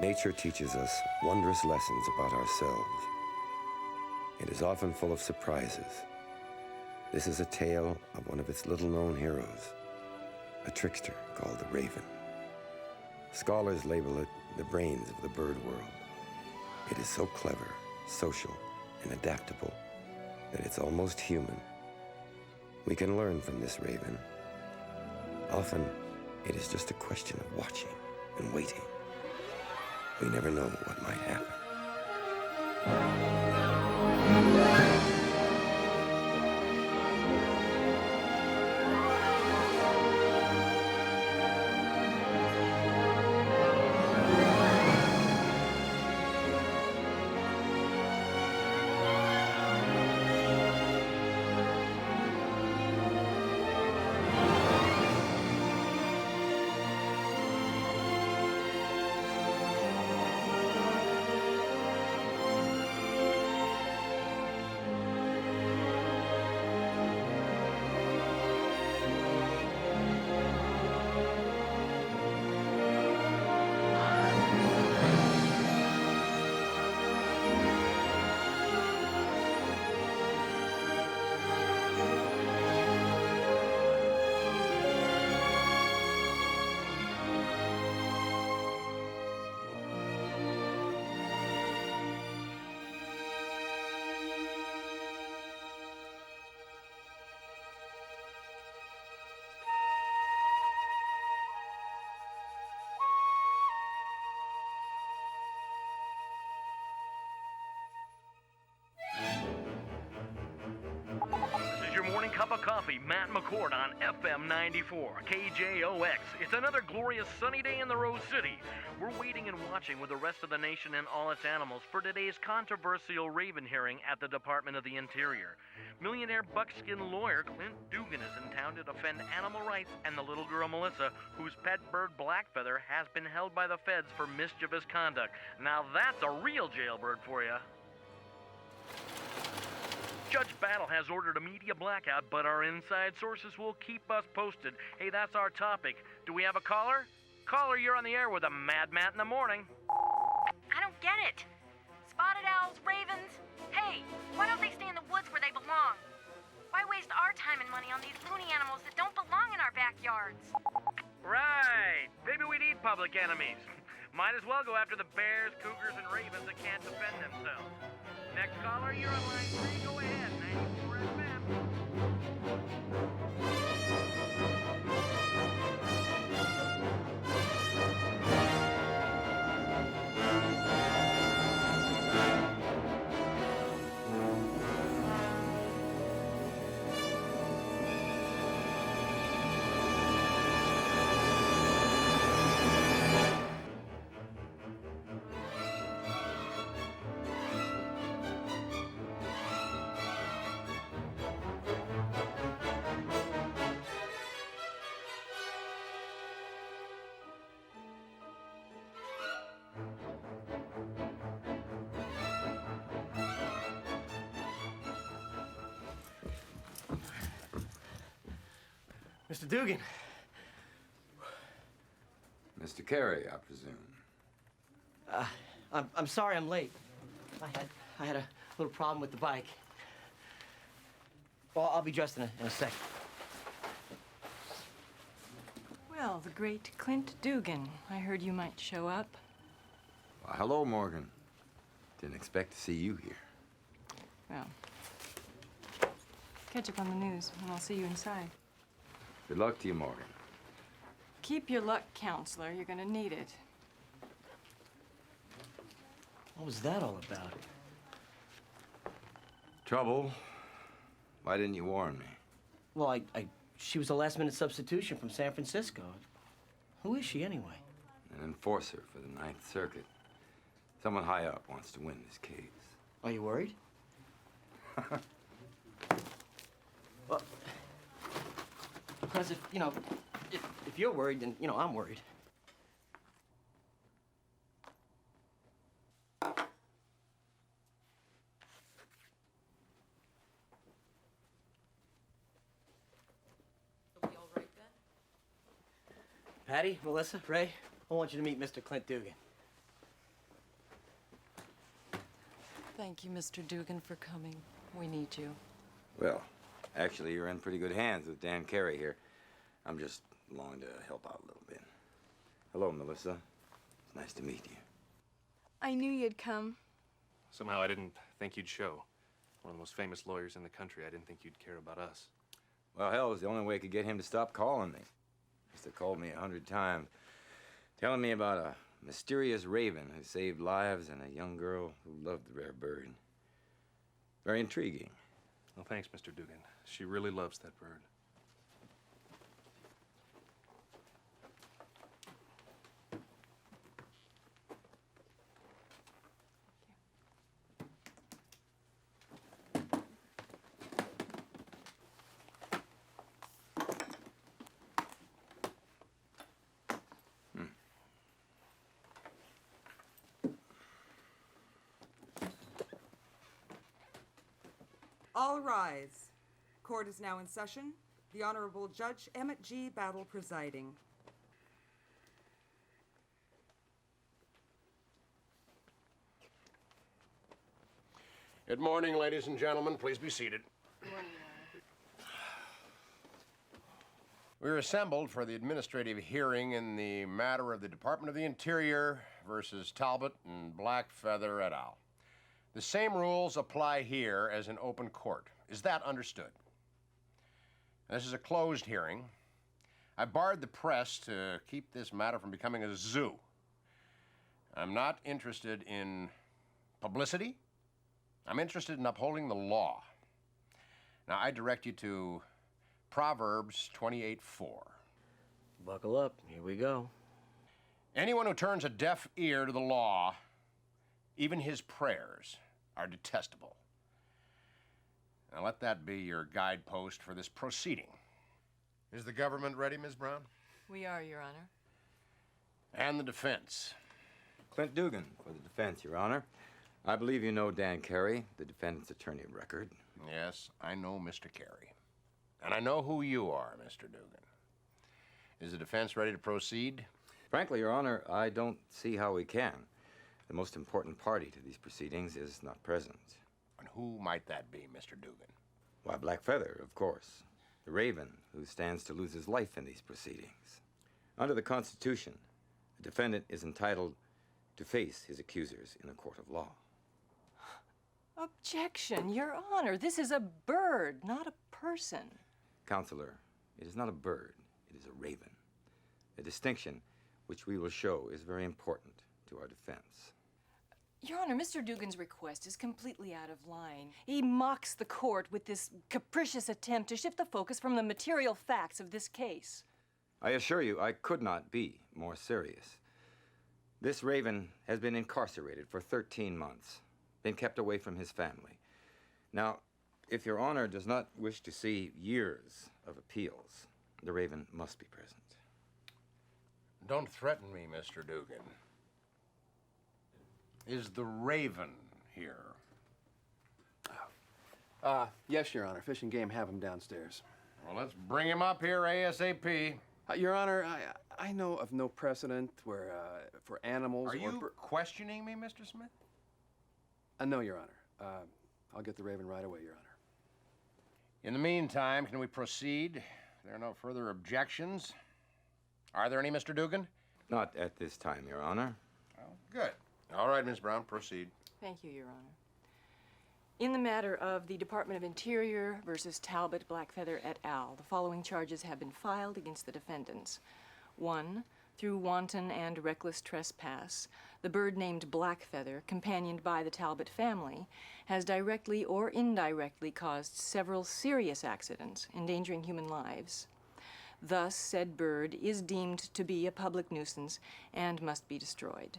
Nature teaches us wondrous lessons about ourselves. It is often full of surprises. This is a tale of one of its little-known heroes, a trickster called the raven. Scholars label it the brains of the bird world. It is so clever, social, and adaptable that it's almost human. We can learn from this raven. Often, it is just a question of watching and waiting. We never know what might happen. Cup of coffee, Matt McCord on FM 94, KJOX. It's another glorious sunny day in the Rose City. We're waiting and watching with the rest of the nation and all its animals for today's controversial raven hearing at the Department of the Interior. Millionaire buckskin lawyer Clint Dugan is in town to defend animal rights and the little girl Melissa, whose pet bird Blackfeather has been held by the feds for mischievous conduct. Now that's a real jailbird for you. Judge Battle has ordered a media blackout, but our inside sources will keep us posted. Hey, that's our topic. Do we have a caller? Caller, you're on the air with a Mad Matt in the morning. I don't get it. Spotted owls, ravens. Hey, why don't they stay in the woods where they belong? Why waste our time and money on these loony animals that don't belong in our backyards? Right. Maybe we need public enemies. Might as well go after the bears, cougars, and ravens that can't defend themselves. Next caller, you're on line 3. Go ahead, 94 FM. Mr. Dugan. Mr. Carey, I presume. I'm sorry I'm late. I had a little problem with the bike. Well, I'll be dressed in a second. Well, the great Clint Dugan. I heard you might show up. Well, hello, Morgan. Didn't expect to see you here. Well, catch up on the news, and I'll see you inside. Good luck to you, Morgan. Keep your luck, counselor. You're gonna need it. What was that all about? Trouble? Why didn't you warn me? Well, she was a last-minute substitution from San Francisco. Who is she, anyway? An enforcer for the Ninth Circuit. Someone high up wants to win this case. Are you worried? Well, because if you're worried, then, I'm worried. Patty, Melissa, Ray, I want you to meet Mr. Clint Dugan. Thank you, Mr. Dugan, for coming. We need you. Well, actually, you're in pretty good hands with Dan Carey here. I'm just longing to help out a little bit. Hello, Melissa. It's nice to meet you. I knew you'd come. Somehow I didn't think you'd show. One of the most famous lawyers in the country. I didn't think you'd care about us. Well, hell, it was the only way I could get him to stop calling me. He must have called me 100 times, telling me about a mysterious raven who saved lives and a young girl who loved the rare bird. Very intriguing. Well, thanks, Mr. Dugan. She really loves that bird. All rise. Court is now in session. The Honorable Judge Emmett G. Battle presiding. Good morning, ladies and gentlemen. Please be seated. We're assembled for the administrative hearing in the matter of the Department of the Interior versus Talbot and Blackfeather et al. The same rules apply here as in open court. Is that understood? This is a closed hearing. I barred the press to keep this matter from becoming a zoo. I'm not interested in publicity. I'm interested in upholding the law. Now, I direct you to Proverbs 28:4. Buckle up. Here we go. Anyone who turns a deaf ear to the law, even his prayers, are detestable. Now let that be your guidepost for this proceeding. Is the government ready, Ms. Brown? We are, Your Honor. And the defense. Clint Dugan for the defense, Your Honor. I believe you know Dan Carey, the defendant's attorney of record. Yes, I know Mr. Carey. And I know who you are, Mr. Dugan. Is the defense ready to proceed? Frankly, Your Honor, I don't see how we can. The most important party to these proceedings is not present. And who might that be, Mr. Dugan? Why, Blackfeather, of course. The raven who stands to lose his life in these proceedings. Under the Constitution, the defendant is entitled to face his accusers in a court of law. Objection, Your Honor. This is a bird, not a person. Counselor, it is not a bird, it is a raven. A distinction which we will show is very important to our defense. Your Honor, Mr. Dugan's request is completely out of line. He mocks the court with this capricious attempt to shift the focus from the material facts of this case. I assure you, I could not be more serious. This raven has been incarcerated for 13 months, been kept away from his family. Now, if Your Honor does not wish to see years of appeals, the raven must be present. Don't threaten me, Mr. Dugan. Is the raven here? Yes, Your Honor. Fish and Game have him downstairs. Well, let's bring him up here ASAP. Your Honor, I know of no precedent where, for animals Are you questioning me, Mr. Smith? No, Your Honor. I'll get the raven right away, Your Honor. In the meantime, can we proceed? There are no further objections. Are there any, Mr. Dugan? Not at this time, Your Honor. Oh, good. All right, Ms. Brown, proceed. Thank you, Your Honor. In the matter of the Department of Interior versus Talbot, Blackfeather et al., the following charges have been filed against the defendants. 1, through wanton and reckless trespass, the bird named Blackfeather, companioned by the Talbot family, has directly or indirectly caused several serious accidents, endangering human lives. Thus, said bird is deemed to be a public nuisance and must be destroyed.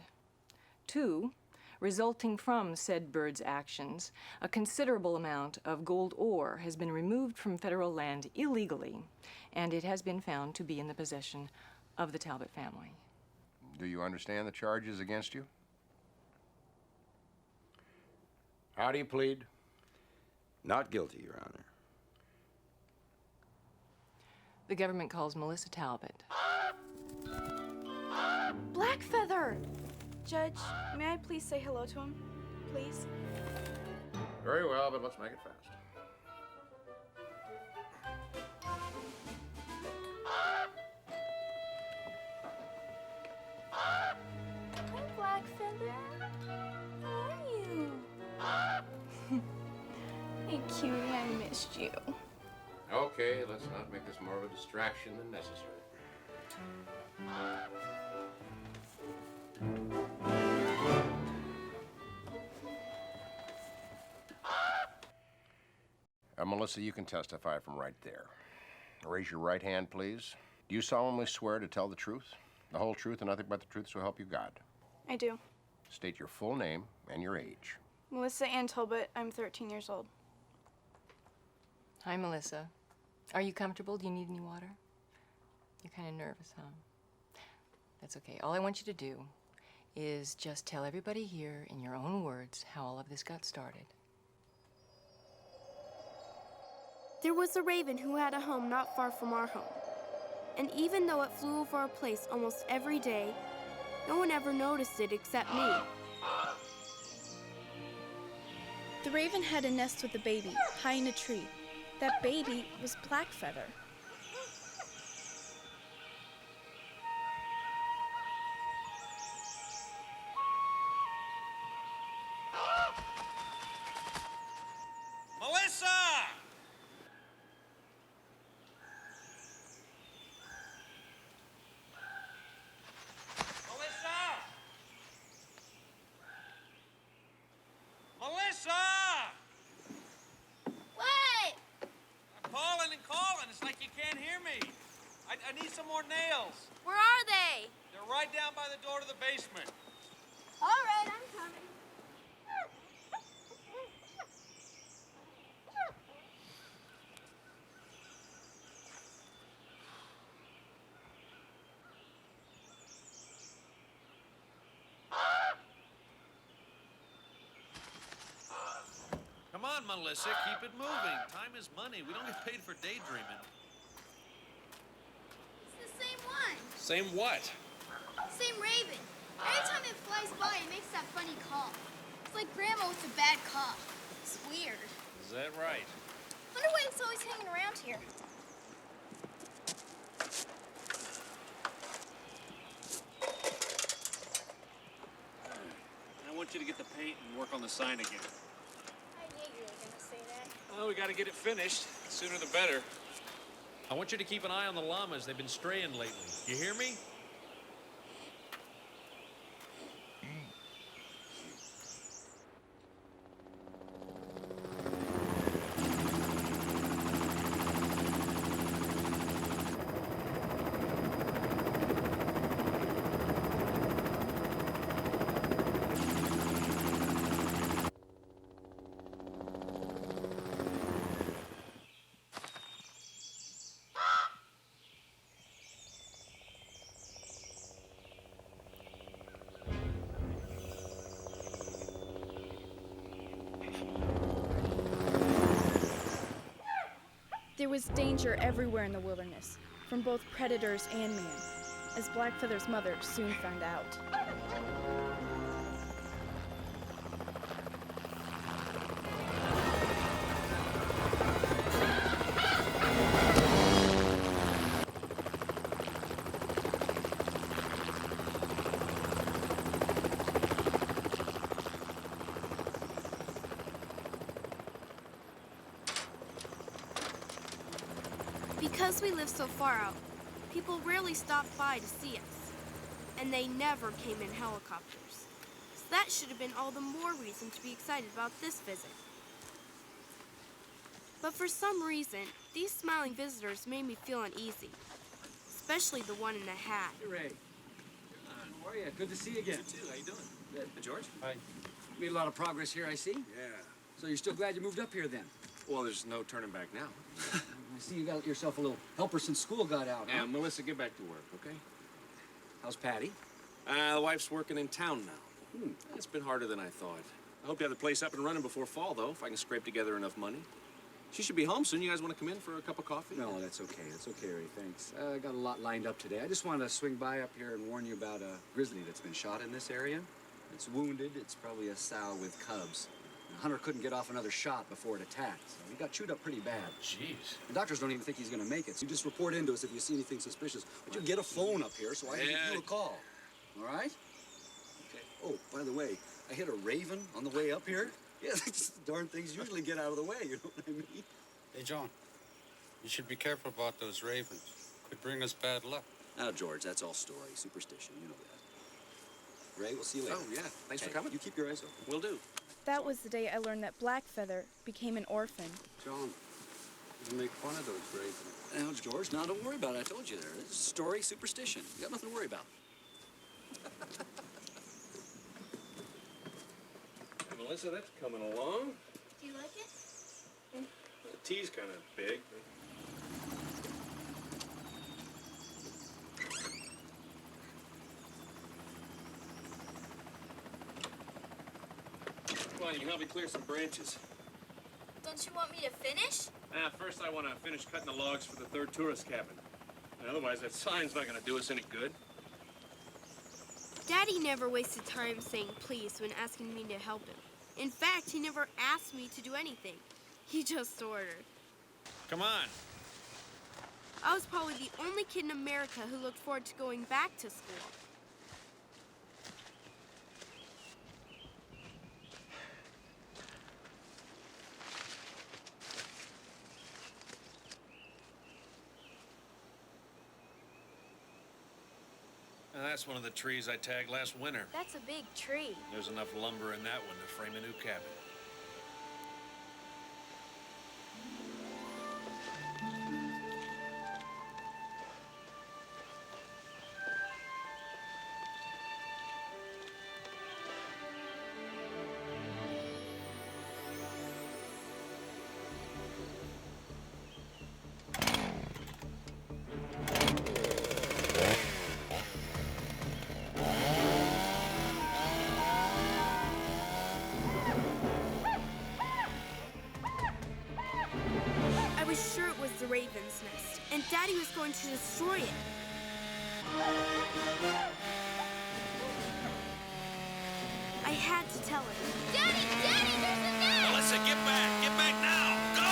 2, resulting from said bird's actions, a considerable amount of gold ore has been removed from federal land illegally, and it has been found to be in the possession of the Talbot family. Do you understand the charges against you? How do you plead? Not guilty, Your Honor. The government calls Melissa Talbot. Blackfeather! Judge, may I please say hello to him? Please? Very well, but let's make it fast. Hi, Blackfeather. How are you? Hey, cutie, I missed you. Okay, let's not make this more of a distraction than necessary. Melissa, you can testify from right there. Raise your right hand, please. Do you solemnly swear to tell the truth, the whole truth, and nothing but the truth, so help you God? I do. State your full name and your age. Melissa Ann Talbot. I'm 13 years old. Hi, Melissa. Are you comfortable? Do you need any water? You're kind of nervous, huh? That's okay. All I want you to do is just tell everybody here in your own words how all of this got started. There was a raven who had a home not far from our home. And even though it flew over our place almost every day, no one ever noticed it except me. The raven had a nest with a baby high in a tree. That baby was Blackfeather. Melissa! Melissa! What? I'm calling and calling. It's like you can't hear me. I need some more nails. Where are they? They're right down by the door to the basement. All right, I'm coming. Come on, Melissa, keep it moving. Time is money. We don't get paid for daydreaming. It's the same one. Same what? Same raven. Every time it flies by, it makes that funny call. It's like Grandma with a bad cough. It's weird. Is that right? Wonder why it's always hanging around here. I want you to get the paint and work on the sign again. I knew you were gonna say that. Well, we got to get it finished. The sooner the better. I want you to keep an eye on the llamas. They've been straying lately. You hear me? There was danger everywhere in the wilderness, from both predators and man, as Blackfeather's mother soon found out. Because we live so far out, people rarely stop by to see us. And they never came in helicopters. So that should have been all the more reason to be excited about this visit. But for some reason, these smiling visitors made me feel uneasy. Especially the one in the hat. Hey, Ray. How are you? Good to see you again. You too. How you doing? Good. Hey, George? Hi. Made a lot of progress here, I see. Yeah. So you're still glad you moved up here then? Well, there's no turning back now. I see you got yourself a little helper since school got out, Yeah, huh? Melissa, get back to work, okay? How's Patty? The wife's working in town now. It's been harder than I thought. I hope to have the place up and running before fall, though, if I can scrape together enough money. She should be home soon. You guys want to come in for a cup of coffee? No, that's okay. That's okay, Ray. Thanks. I got a lot lined up today. I just wanted to swing by up here and warn you about a grizzly that's been shot in this area. It's wounded. It's probably a sow with cubs. Hunter couldn't get off another shot before it attacked. So he got chewed up pretty bad. Jeez. The doctors don't even think he's gonna make it. So you just report into us if you see anything suspicious. But you get a phone up here so I can give you a call. All right? Okay. Oh, by the way, I hit a raven on the way up here. Yeah, these darn things usually get out of the way, you know what I mean? Hey, John, you should be careful about those ravens. Could bring us bad luck. Now, George, that's all story, superstition, you know that. Ray, we'll see you later. Oh, yeah. Thanks for coming. You keep your eyes open. Will do. That was the day I learned that Blackfeather became an orphan. John, you make fun of those ravens. Now, George, now don't worry about it. I told you there. It's story, superstition. You got nothing to worry about. Hey, Melissa, that's coming along. Do you like it? The tea's kind of big. Come on, you can help me clear some branches. Don't you want me to finish? First I want to finish cutting the logs for the third tourist cabin. Otherwise, that sign's not going to do us any good. Daddy never wasted time saying please when asking me to help him. In fact, he never asked me to do anything. He just ordered. Come on. I was probably the only kid in America who looked forward to going back to school. That's one of the trees I tagged last winter. That's a big tree. There's enough lumber in that one to frame a new cabin. The raven's nest, and Daddy was going to destroy it. I had to tell him. Daddy, there's a nest! Melissa, get back now, go!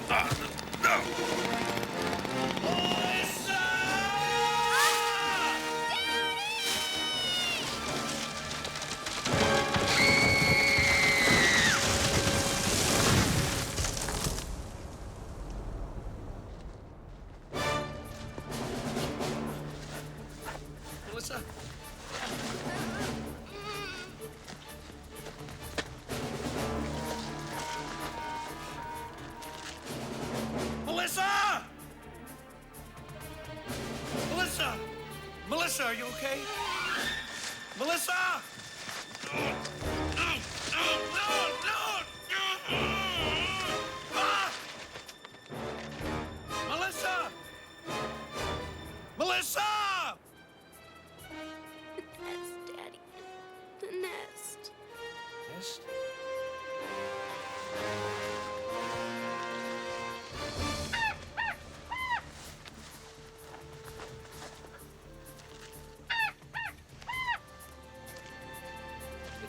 No! Melissa! Melissa? Melissa! Melissa! Melissa, are you okay? Melissa! No! Ah! Melissa! Melissa! That's Daddy. The nest. Nest?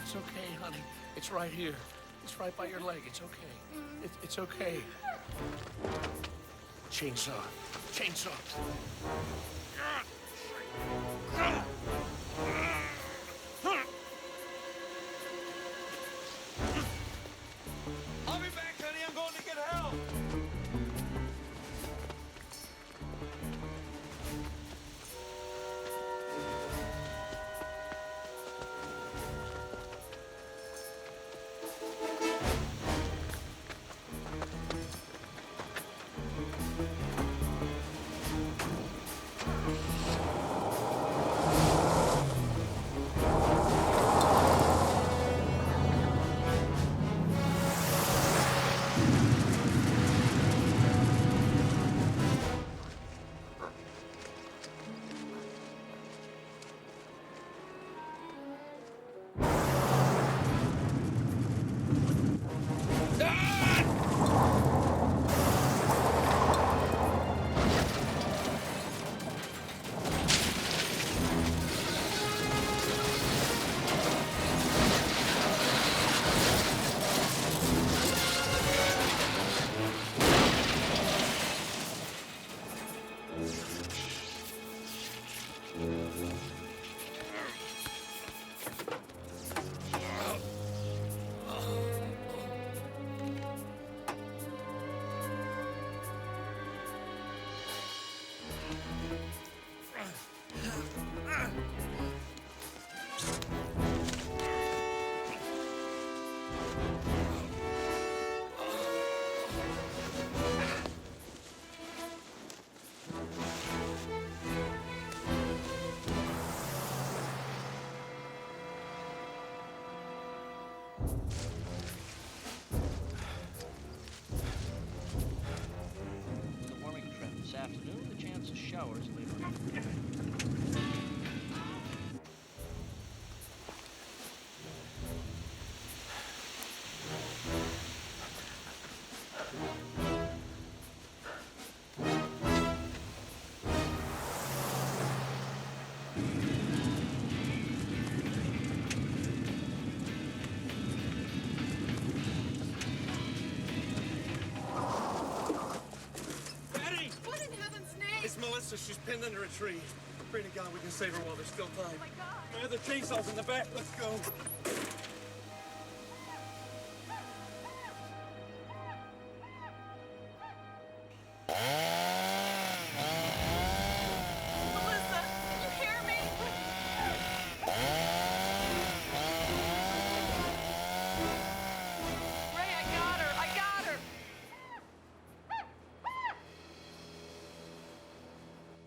It's okay, honey. It's right here. It's right by your leg. It's okay. It's okay. Chainsaw. Chainsaw. I'll be back, honey. I'm going to get help. pinned under a tree. Pray to God we can save her while there's still time. Oh my God. My other chainsaw's in the back. Let's go. Melissa, can you hear me? Ray, I got her. I got her.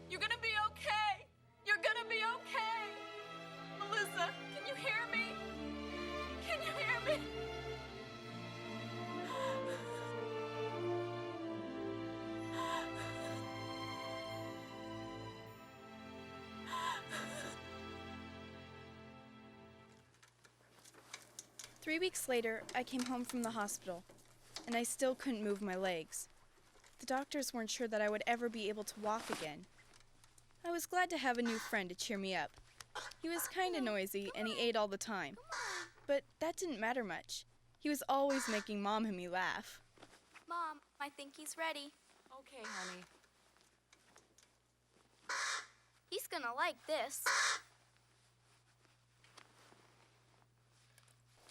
You're gonna be okay. You're gonna be okay. Melissa, can you hear me? Can you hear me? Three weeks later, I came home from the hospital, and I still couldn't move my legs. The doctors weren't sure that I would ever be able to walk again. I was glad to have a new friend to cheer me up. He was kind of noisy, and he ate all the time. But that didn't matter much. He was always making Mom and me laugh. Mom, I think he's ready. Okay, honey. He's gonna like this.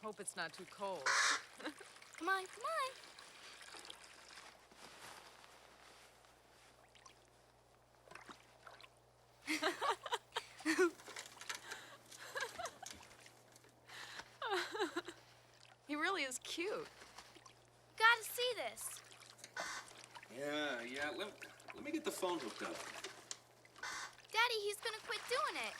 Hope it's not too cold. Come on, come on. He really is cute. Gotta see this. Yeah. Let me get the phone hooked up. Daddy, he's gonna quit doing it.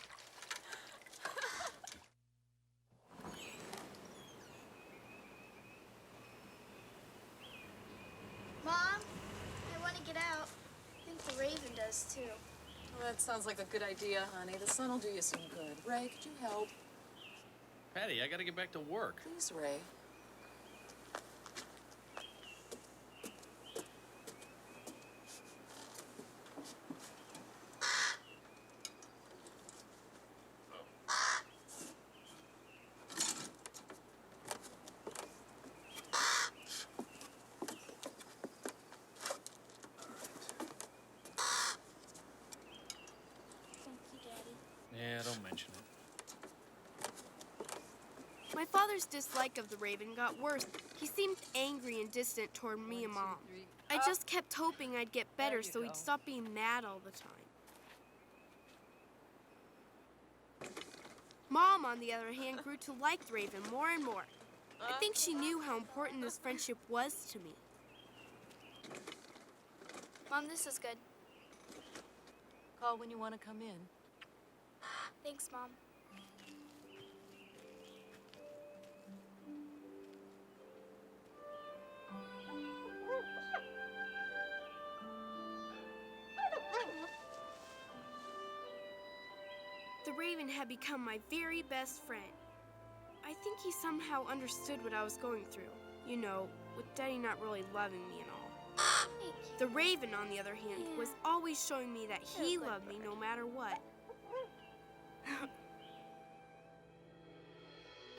Mom, I want to get out. I think the Raven does too. Well, that sounds like a good idea, honey. The sun will do you some good. Ray, could you help? Patty, I gotta get back to work. Please, Ray. Thank you, Daddy. Yeah, don't mention it. My father's dislike of the Raven got worse. He seemed angry and distant toward me and Mom. I just kept hoping I'd get better so he'd stop being mad all the time. Mom, on the other hand, grew to like the Raven more and more. I think she knew how important this friendship was to me. Mom, this is good. Call when you want to come in. Thanks, Mom. The Raven had become my very best friend. I think he somehow understood what I was going through. You know, with Daddy not really loving me and all. The Raven, on the other hand, was always showing me that he loved me no matter what.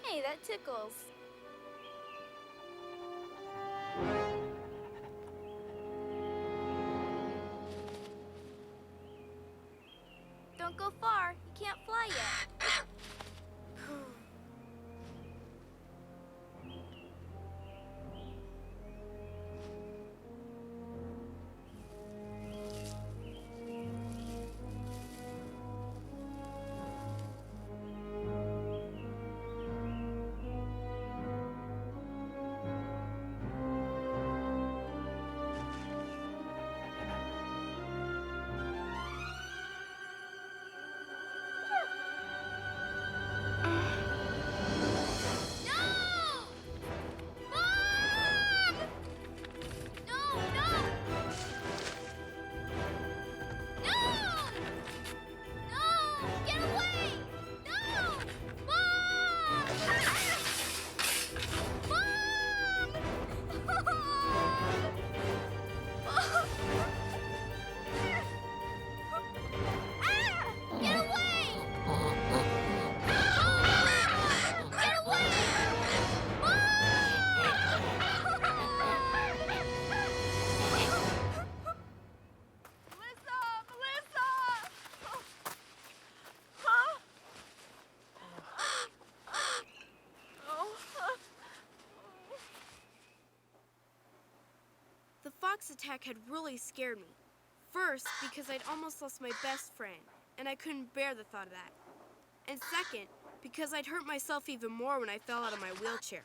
Hey, that tickles. Don't go far. You can't fly yet. fox attack had really scared me. First, because I'd almost lost my best friend, and I couldn't bear the thought of that. And second, because I'd hurt myself even more when I fell out of my wheelchair.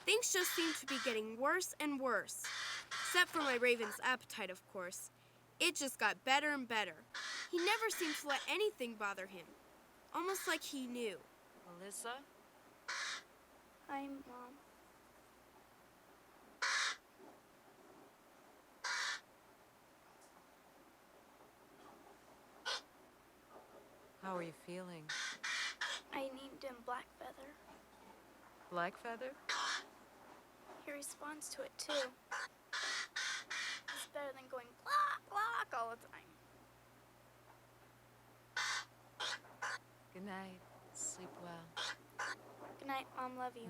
Things just seemed to be getting worse and worse. Except for my raven's appetite, of course. It just got better and better. He never seemed to let anything bother him. Almost like he knew. Melissa? Hi, Mom. How are you feeling? I named him Blackfeather. Blackfeather? He responds to it, too. It's better than going clock, clock all the time. Good night. Sleep well. Good night, Mom. Love you.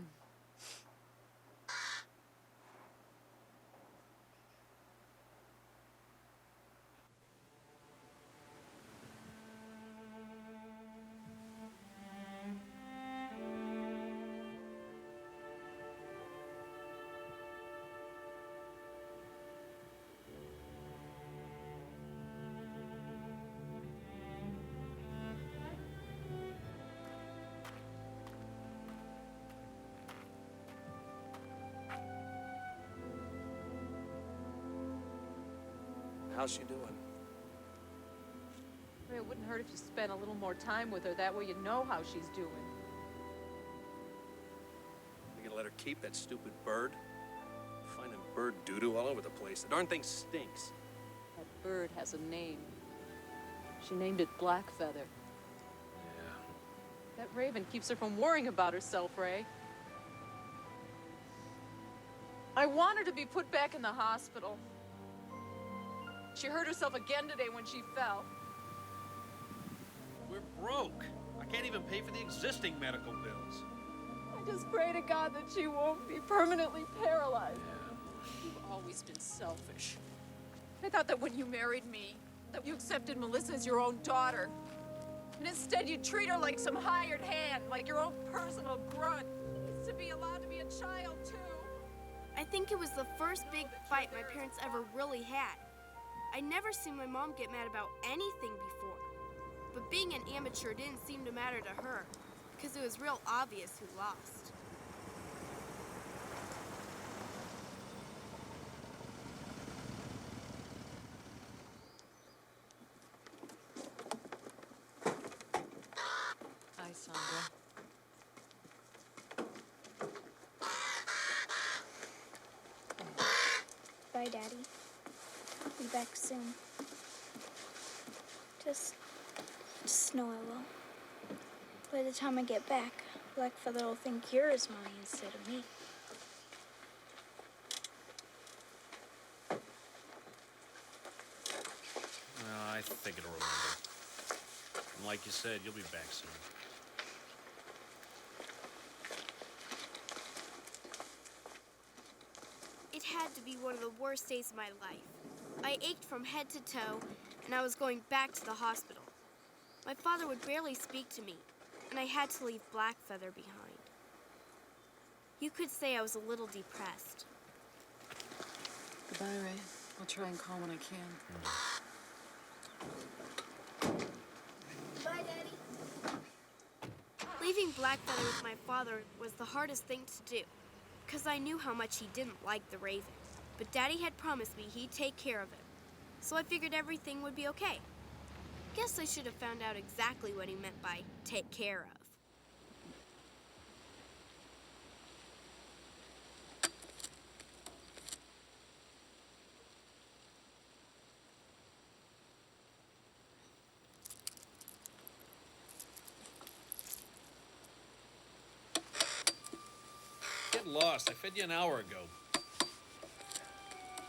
How's she doing? It wouldn't hurt if you spent a little more time with her. That way you'd know how she's doing. You gonna let her keep that stupid bird? Finding bird doo-doo all over the place. The darn thing stinks. That bird has a name. She named it Blackfeather. Yeah. That raven keeps her from worrying about herself, Ray. I want her to be put back in the hospital. She hurt herself again today when she fell. We're broke. I can't even pay for the existing medical bills. I just pray to God that she won't be permanently paralyzed. You've always been selfish. I thought that when you married me, that you accepted Melissa as your own daughter. And instead you treat her like some hired hand, like your own personal grunt. It's to be allowed to be a child, too. I think it was the first big fight my parents ever really had. I'd never seen my mom get mad about anything before. But being an amateur didn't seem to matter to her, because it was real obvious who lost. Hi, Sandra. Bye, Daddy. I'll be back soon. Just know I will. By the time I get back, Blackfeather will think you're his mommy instead of me. Well, I think it'll remember. And like you said, you'll be back soon. It had to be one of the worst days of my life. I ached from head to toe, and I was going back to the hospital. My father would barely speak to me, and I had to leave Blackfeather behind. You could say I was a little depressed. Goodbye, Ray. I'll try and call when I can. Bye, Daddy. Leaving Blackfeather with my father was the hardest thing to do, because I knew how much he didn't like the raven. But Daddy had promised me he'd take care of him, so I figured everything would be okay. Guess I should have found out exactly what he meant by take care of. Get lost. I fed you an hour ago.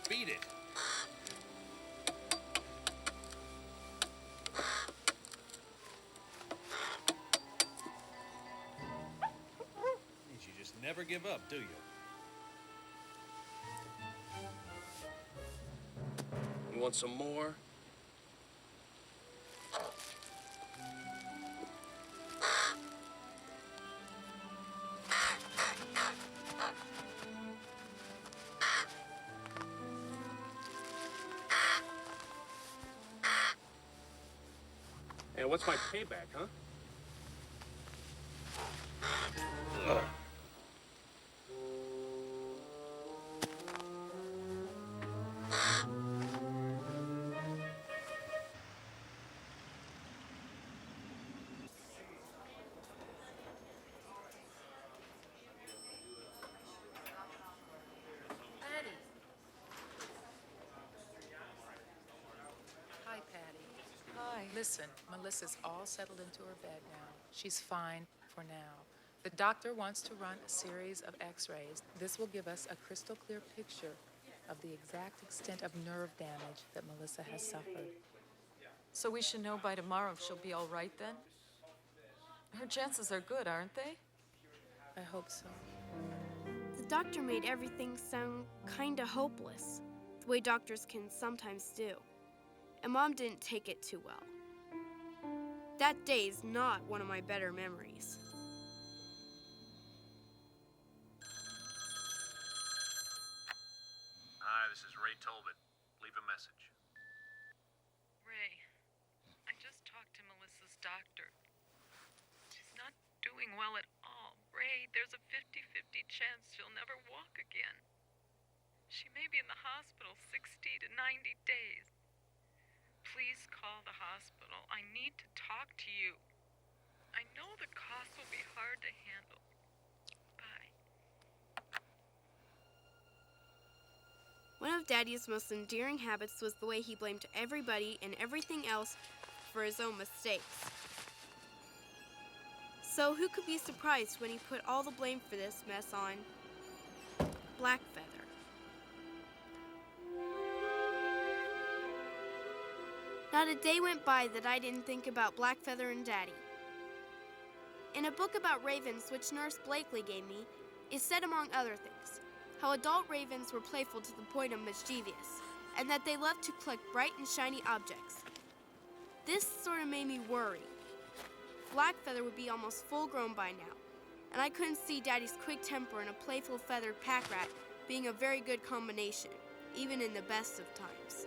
Beat it. You just never give up, do you? You want some more? And what's my payback, huh? Hi, Patty. Hi. Listen, Melissa's all settled into her bed now. She's fine for now. The doctor wants to run a series of x-rays. This will give us a crystal clear picture of the exact extent of nerve damage that Melissa has suffered. So we should know by tomorrow if she'll be all right then? Her chances are good, aren't they? I hope so. The doctor made everything sound kinda hopeless, the way doctors can sometimes do. And Mom didn't take it too well. That day is not one of my better memories. Hi, this is Ray Tolbert. Leave a message. Ray, I just talked to Melissa's doctor. She's not doing well at all. Ray, there's a 50-50 chance she'll never walk again. She may be in the hospital 60 to 90 days. Please call the hospital. I need to talk to you. I know the cost will be hard to handle. Bye. One of Daddy's most endearing habits was the way he blamed everybody and everything else for his own mistakes. So who could be surprised when he put all the blame for this mess on Blackfeather? Not a day went by that I didn't think about Blackfeather and Daddy. In a book about ravens which Nurse Blakely gave me, it said among other things, how adult ravens were playful to the point of mischievous, and that they loved to collect bright and shiny objects. This sort of made me worry. Blackfeather would be almost full-grown by now, and I couldn't see Daddy's quick temper and a playful feathered pack rat being a very good combination, even in the best of times.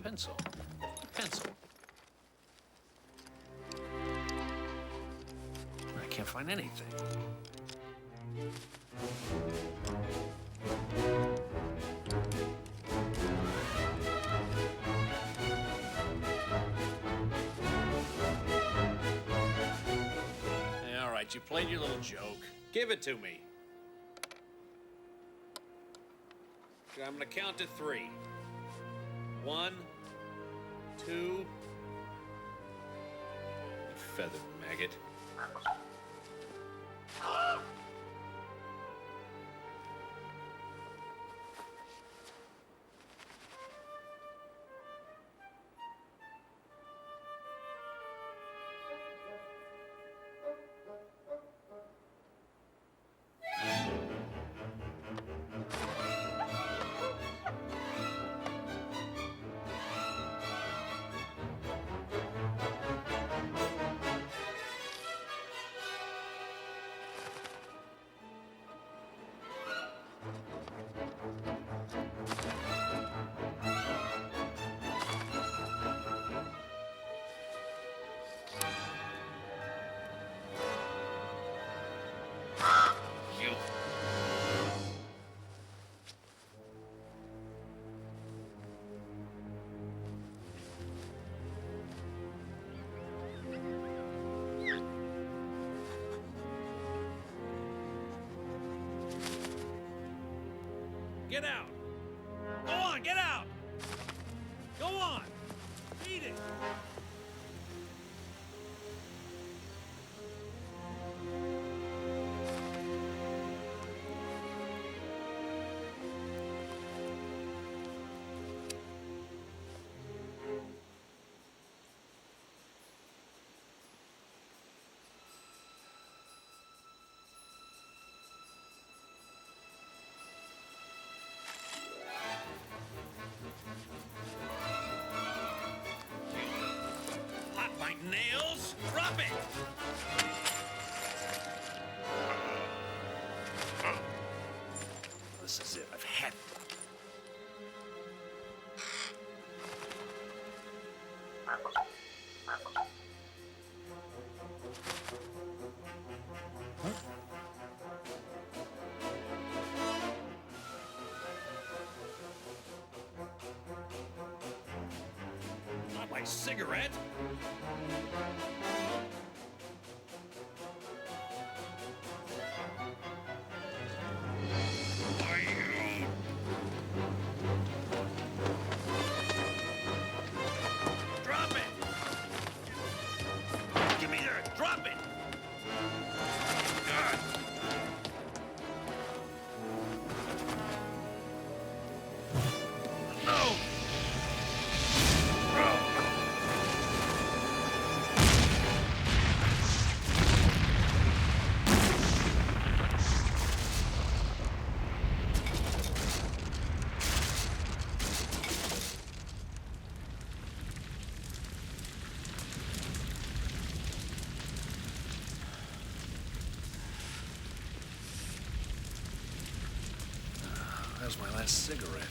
Pencil. Pencil. I can't find anything. All right, you played your little joke. Give it to me. I'm gonna count to 3. 1, 2. You feathered maggot. Get out! Go on, get out! Go on! Beat it! Not my cigarette. Drop it! Give me there! Drop it! God. No! That was my last cigarette.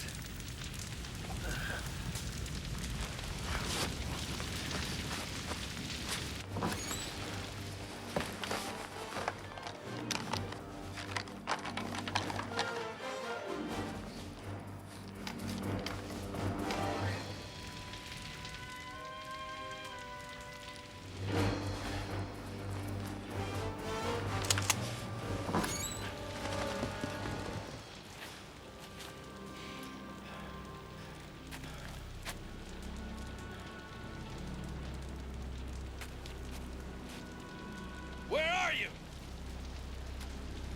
Where are you?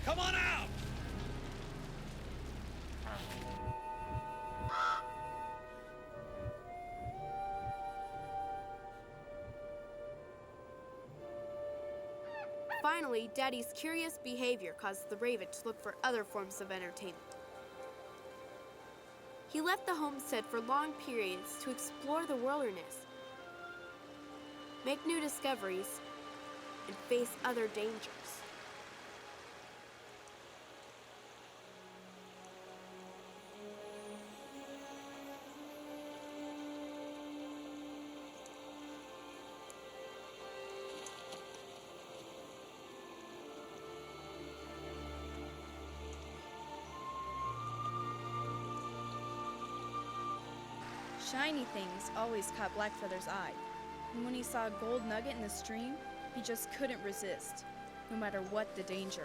Come on out! Finally, Daddy's curious behavior caused the Raven to look for other forms of entertainment. He left the homestead for long periods to explore the wilderness, make new discoveries, and face other dangers. Shiny things always caught Blackfeather's eye, and when he saw a gold nugget in the stream, he just couldn't resist, no matter what the danger.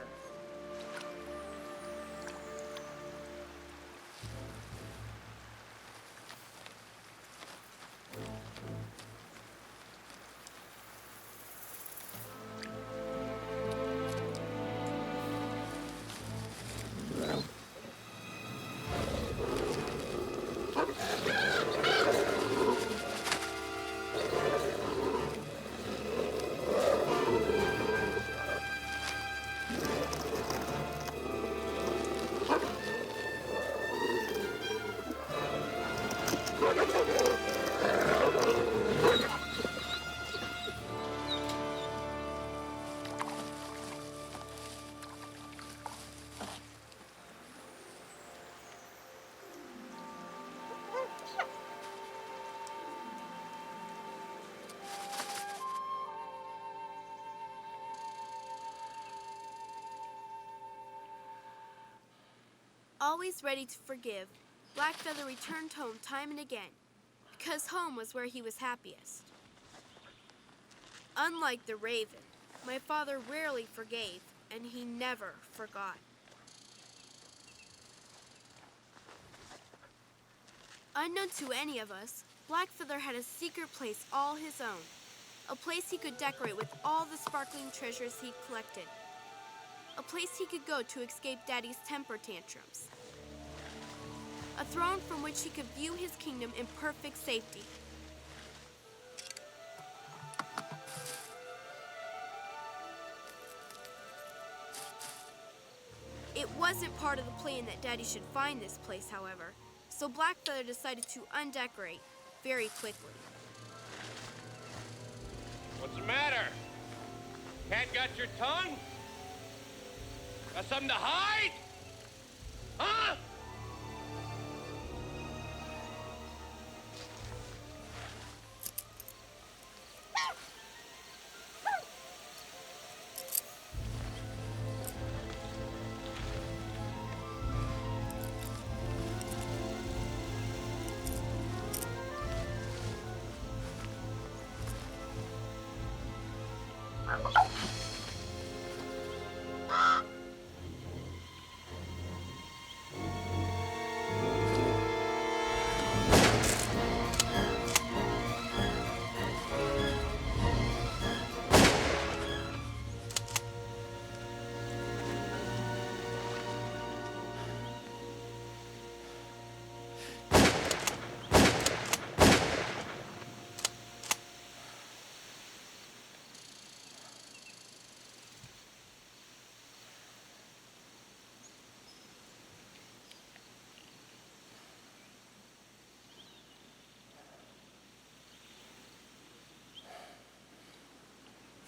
Always ready to forgive, Blackfeather returned home time and again, because home was where he was happiest. Unlike the Raven, my father rarely forgave, and he never forgot. Unknown to any of us, Blackfeather had a secret place all his own, a place he could decorate with all the sparkling treasures he'd collected, a place he could go to escape Daddy's temper tantrums, a throne from which he could view his kingdom in perfect safety. It wasn't part of the plan that Daddy should find this place, however, so Blackfeather decided to undecorate very quickly. What's the matter? Cat got your tongue? Got something to hide? Huh?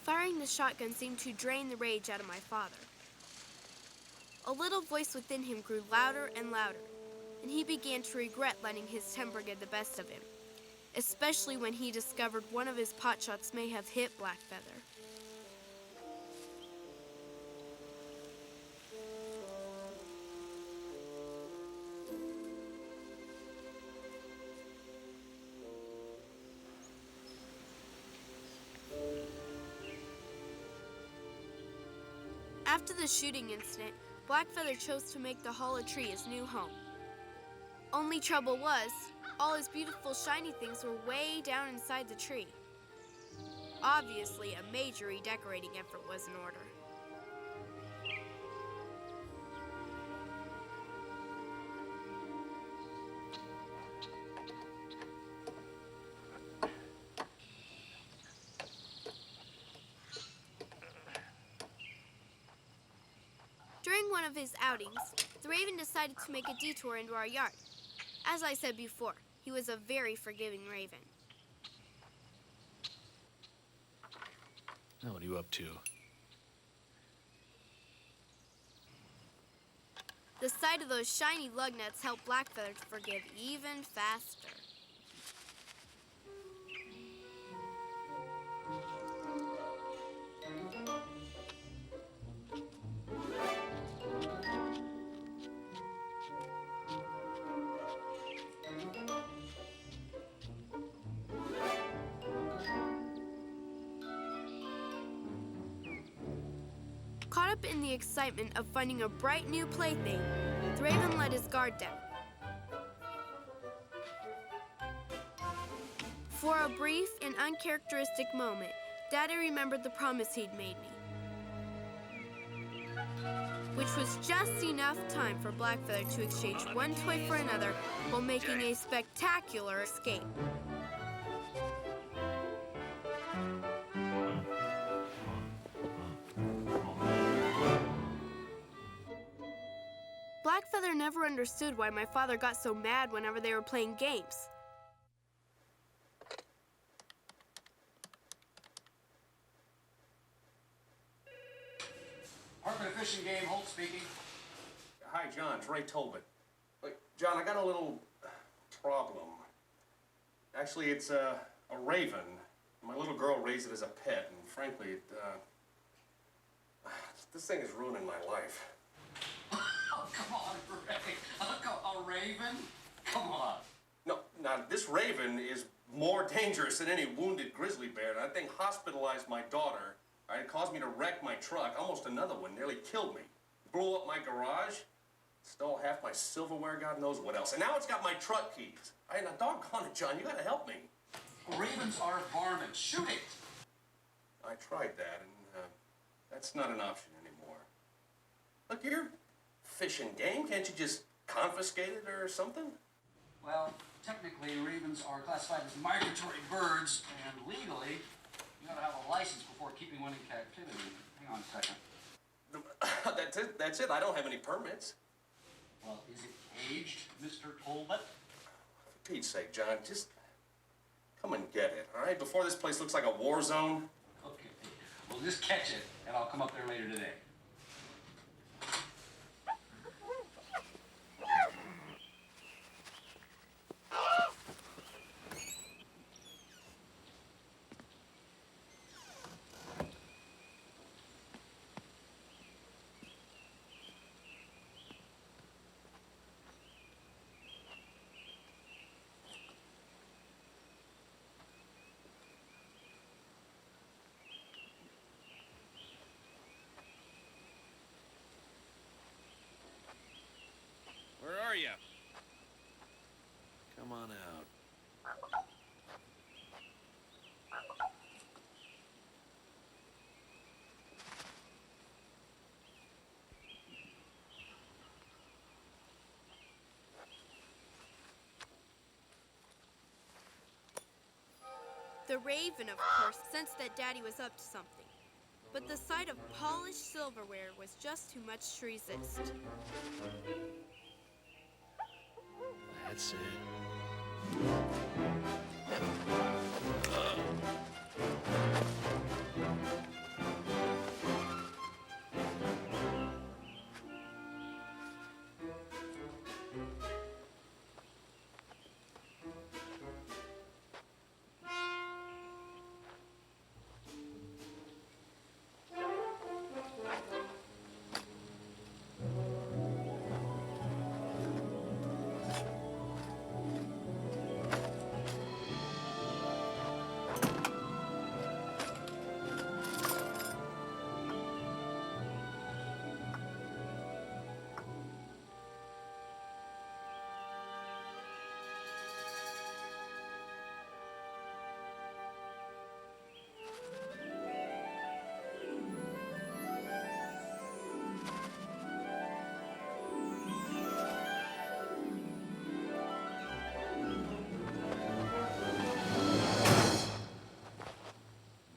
Firing the shotgun seemed to drain the rage out of my father. A little voice within him grew louder and louder, and he began to regret letting his temper get the best of him, especially when he discovered one of his potshots may have hit Blackfeather. After the shooting incident, Blackfeather chose to make the hollow tree his new home. Only trouble was, all his beautiful shiny things were way down inside the tree. Obviously, a major redecorating effort was in order. During one of his outings, the raven decided to make a detour into our yard. As I said before, he was a very forgiving raven. Now, what are you up to? The sight of those shiny lug nuts helped Blackfeather to forgive even faster. Caught up in the excitement of finding a bright new plaything, the raven let his guard down. For a brief and uncharacteristic moment, Daddy remembered the promise he'd made me, which was just enough time for Blackfeather to exchange one toy for another while making a spectacular escape. Blackfeather never understood why my father got so mad whenever they were playing games. Department of Fish and Game, Holt speaking. Hi, John. It's Ray Tolbert. Wait, John, I got a little problem. Actually, it's a raven. My little girl raised it as a pet, and frankly, this thing is ruining my life. Oh, come on, Ray. A raven? Come on. No, now, this raven is more dangerous than any wounded grizzly bear. That thing hospitalized my daughter. It caused me to wreck my truck. Almost another one. Nearly killed me. Blew up my garage. Stole half my silverware, God knows what else. And now it's got my truck keys. Now, doggone it, John. You gotta help me. Ravens are varmints. Shoot it. I tried that, and that's not an option anymore. Look, you're fish and game. Can't you just confiscate it or something? Well, technically, ravens are classified as migratory birds, and legally, you gotta have a license before keeping one in captivity. Hang on a second. That's it. I don't have any permits. Well, is it aged, Mr. Tolbert? For Pete's sake, John, just come and get it, all right? Before this place looks like a war zone. Okay. Well, just catch it, and I'll come up there later today. on out. The Raven, of course, sensed that Daddy was up to something. But the sight of polished silverware was just too much to resist. That's it.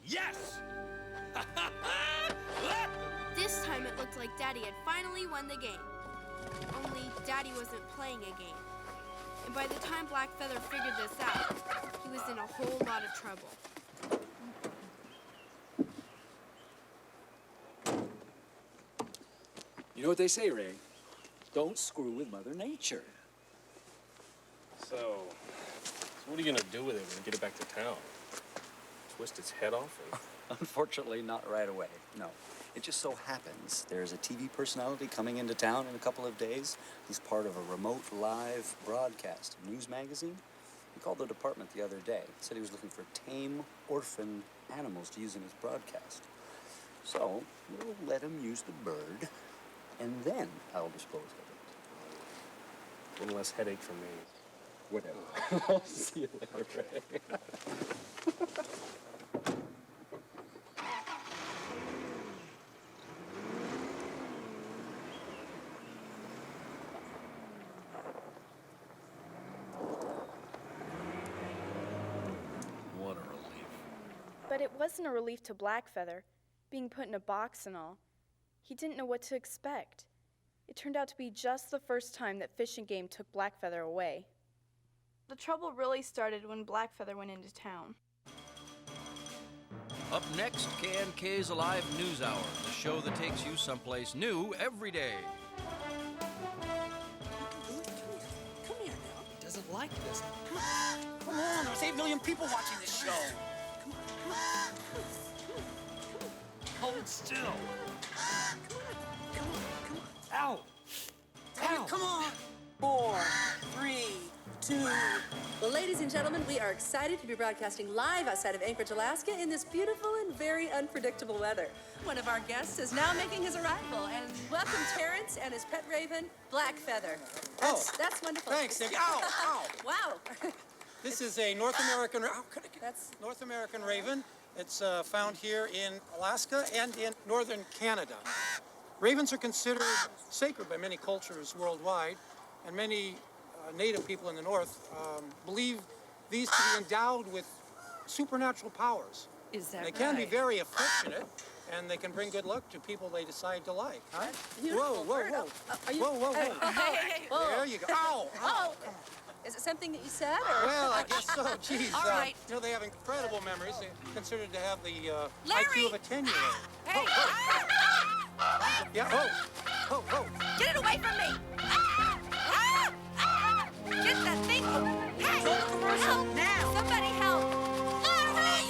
Yes! This time it looked like Daddy had finally won the game. Only Daddy wasn't playing a game. And by the time Blackfeather figured this out, he was in a whole lot of trouble. You know what they say, Ray? Don't screw with Mother Nature. So what are you gonna do with it when you get it back to town? Twist its head off? Unfortunately, not right away, no. It just so happens there's a TV personality coming into town in a couple of days. He's part of a remote live broadcast news magazine. He called the department the other day. Said he was looking for tame orphan animals to use in his broadcast. So we'll let him use the bird, and then I'll dispose of it. One less headache for me. Whatever. I'll see you later, Ray. What a relief. But it wasn't a relief to Blackfeather, being put in a box and all. He didn't know what to expect. It turned out to be just the first time that Fish and Game took Blackfeather away. The trouble really started when Blackfeather went into town. Up next, K&K's Alive News Hour, the show that takes you someplace new every day. Come here now. He doesn't like this. Come on, there's 8 million people watching this show. Come on. Hold still. Come on. Ow. Ow. Come on. 4, 3, 2. Well, ladies and gentlemen, we are excited to be broadcasting live outside of Anchorage, Alaska in this beautiful and very unpredictable weather. One of our guests is now making his arrival, and welcome Terrence and his pet raven, Blackfeather. That's wonderful. Thanks, Nick. Ow, ow. Wow. This is a North American raven. It's found here in Alaska and in northern Canada. Ravens are considered sacred by many cultures worldwide, and many native people in the north believe these to be endowed with supernatural powers. Is that They can be very affectionate, and they can bring good luck to people they decide to like. Huh? Beautiful. Whoa. Are you... Whoa. Hey. Whoa. There you go. Ow. Oh. Is it something that you said, or? Well, I guess so. Geez. All right. You know, they have incredible memories. They're considered to have the Larry! IQ of a 10-year-old. Hey! Yeah, oh. Get it away from me! Get that thing! Hey! Help! Now! Somebody help! Larry!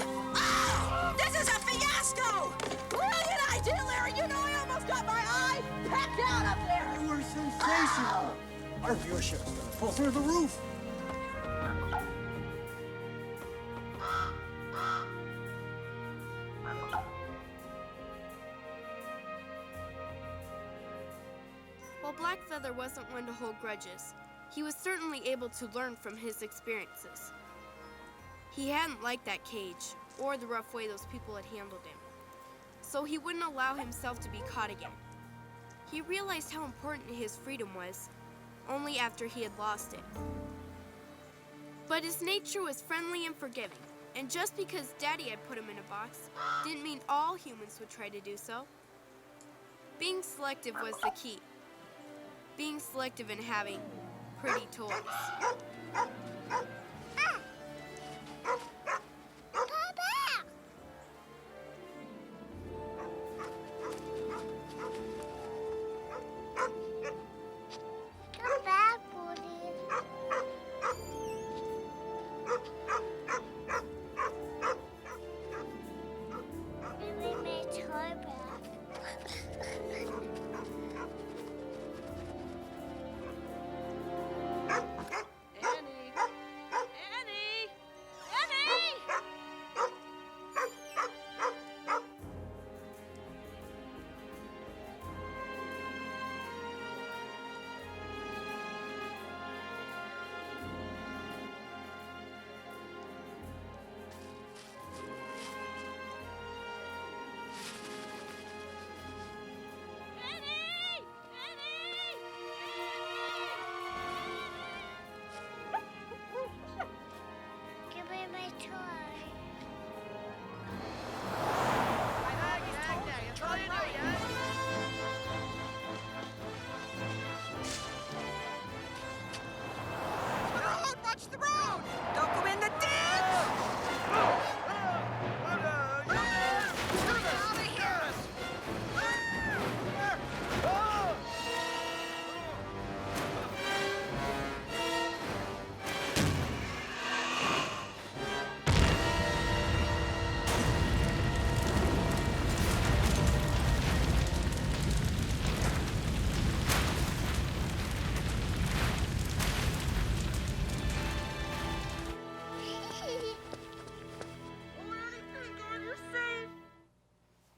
This is a fiasco! Brilliant idea, Larry! You know I almost got my eye pecked out up there! You were sensational! Our viewership is going to pull through the roof. While Blackfeather wasn't one to hold grudges, He was certainly able to learn from his experiences. He hadn't liked that cage or the rough way those people had handled him, so he wouldn't allow himself to be caught again. He realized how important his freedom was only after he had lost it. But his nature was friendly and forgiving, and just because Daddy had put him in a box didn't mean all humans would try to do so. Being selective was the key. Being selective in having pretty toys.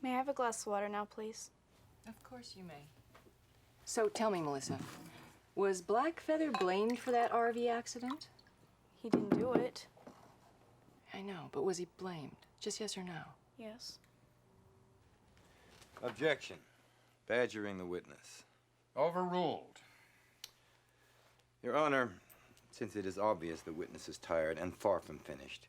May I have a glass of water now, please? Of course you may. So tell me, Melissa, was Blackfeather blamed for that RV accident? He didn't do it. I know, but was he blamed? Just yes or no? Yes. Objection. Badgering the witness. Overruled. Your Honor, since it is obvious the witness is tired and far from finished,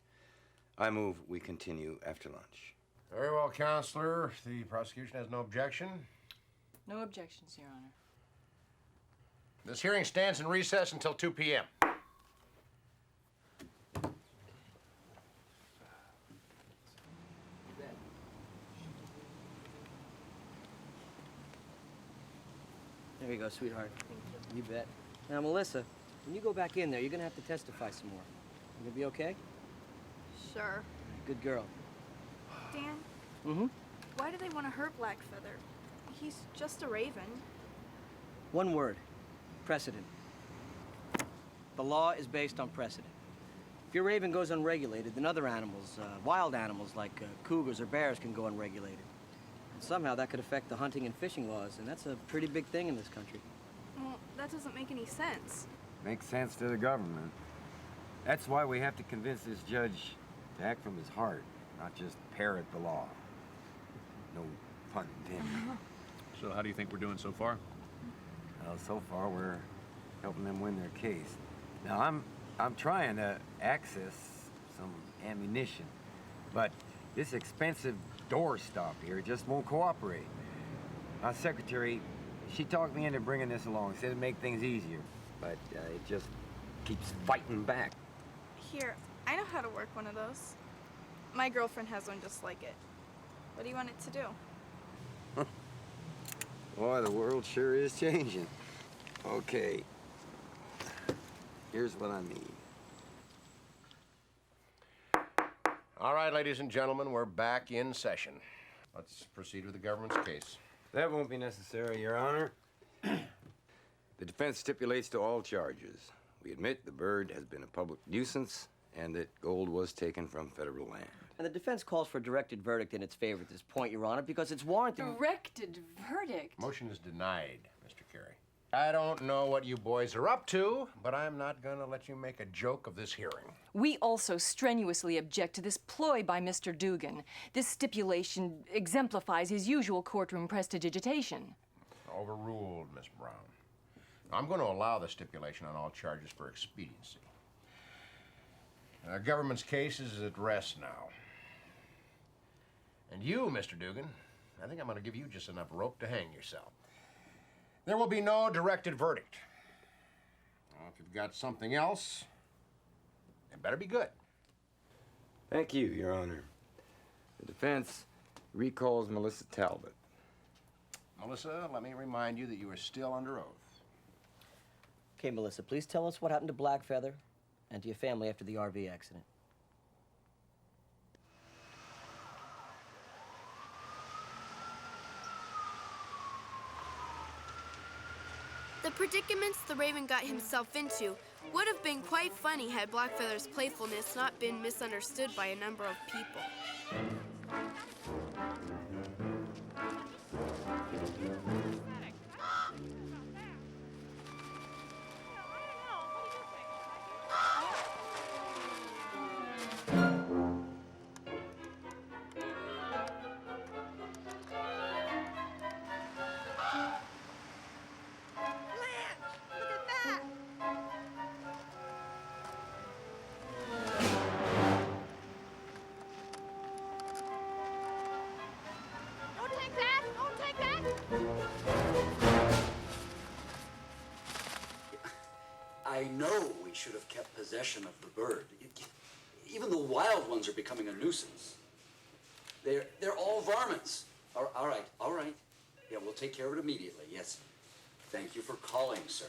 I move we continue after lunch. Very well, Counselor. The prosecution has no objection. No objections, Your Honor. This hearing stands in recess until 2 p.m. There you go, sweetheart. You bet. Now, Melissa, when you go back in there, you're gonna have to testify some more. You gonna be okay? Sure. Good girl. Dan, Mm-hmm. why do they want to hurt Blackfeather? He's just a raven. One word. Precedent. The law is based on precedent. If your raven goes unregulated, then other animals, wild animals like cougars or bears can go unregulated. And somehow that could affect the hunting and fishing laws, and that's a pretty big thing in this country. Well, that doesn't make any sense. Makes sense to the government. That's why we have to convince this judge to act from his heart, not just parrot the law. No pun intended. So how do you think we're doing so far? Well, so far we're helping them win their case. Now I'm trying to access some ammunition, but this expensive doorstop here just won't cooperate. My secretary, she talked me into bringing this along, said it'd make things easier, but it just keeps fighting back. Here, I know how to work one of those. My girlfriend has one just like it. What do you want it to do? Boy, the world sure is changing. Okay, here's what I need. All right, ladies and gentlemen, we're back in session. Let's proceed with the government's case. That won't be necessary, Your Honor. The defense stipulates to all charges. We admit the bird has been a public nuisance and that gold was taken from federal land. And the defense calls for a directed verdict in its favor at this point, Your Honor, because it's warranted. Directed verdict? Motion is denied, Mr. Carey. I don't know what you boys are up to, but I'm not gonna let you make a joke of this hearing. We also strenuously object to this ploy by Mr. Dugan. This stipulation exemplifies his usual courtroom prestidigitation. Overruled, Miss Brown. I'm going to allow the stipulation on all charges for expediency. The government's case is at rest now. And you, Mr. Dugan, I think I'm going to give you just enough rope to hang yourself. There will be no directed verdict. Now, if you've got something else, it better be good. Thank you, Your Honor. The defense recalls Melissa Talbot. Melissa, let me remind you that you are still under oath. Okay, Melissa, please tell us what happened to Blackfeather and to your family after the RV accident. The predicaments the Raven got himself into would have been quite funny had Blackfeather's playfulness not been misunderstood by a number of people. I know we should have kept possession of the bird. Even the wild ones are becoming a nuisance. They're all varmints. All right. Yeah, we'll take care of it immediately, yes. Thank you for calling, sir.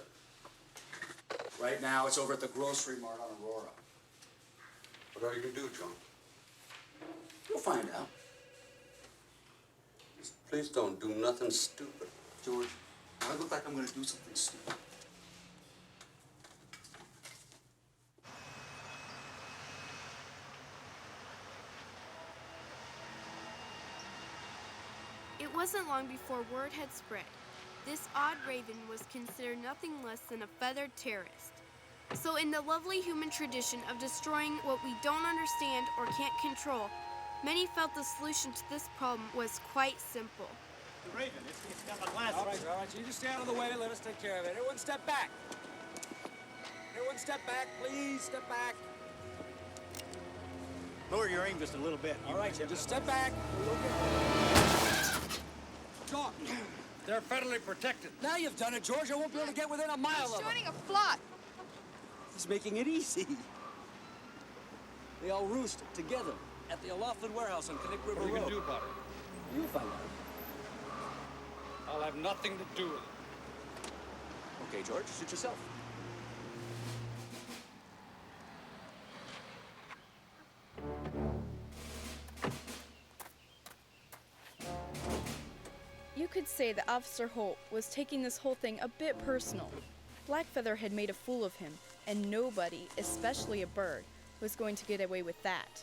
Right now, it's over at the grocery mart on Aurora. What are you gonna do, John? You'll find out. Just please don't do nothing stupid. George, I look like I'm gonna do something stupid. It wasn't long before word had spread. This odd raven was considered nothing less than a feathered terrorist. So in the lovely human tradition of destroying what we don't understand or can't control, many felt the solution to this problem was quite simple. The raven, it's got my glasses. All right, you just stay out of the way, let us take care of it. Everyone step back. Everyone step back, please, step back. Lower your aim just a little bit. All right, just step back. John, they're federally protected. Now you've done it, George. I won't be able to get within a mile of them. Shooting a fly. He's making it easy. They all roost together at the O'Laughlin warehouse on Connect River Road. What are you going to do about it? You'll find out. I'll have nothing to do with it. Okay, George, suit yourself. You could say that Officer Holt was taking this whole thing a bit personal. Blackfeather had made a fool of him, and nobody, especially a bird, was going to get away with that.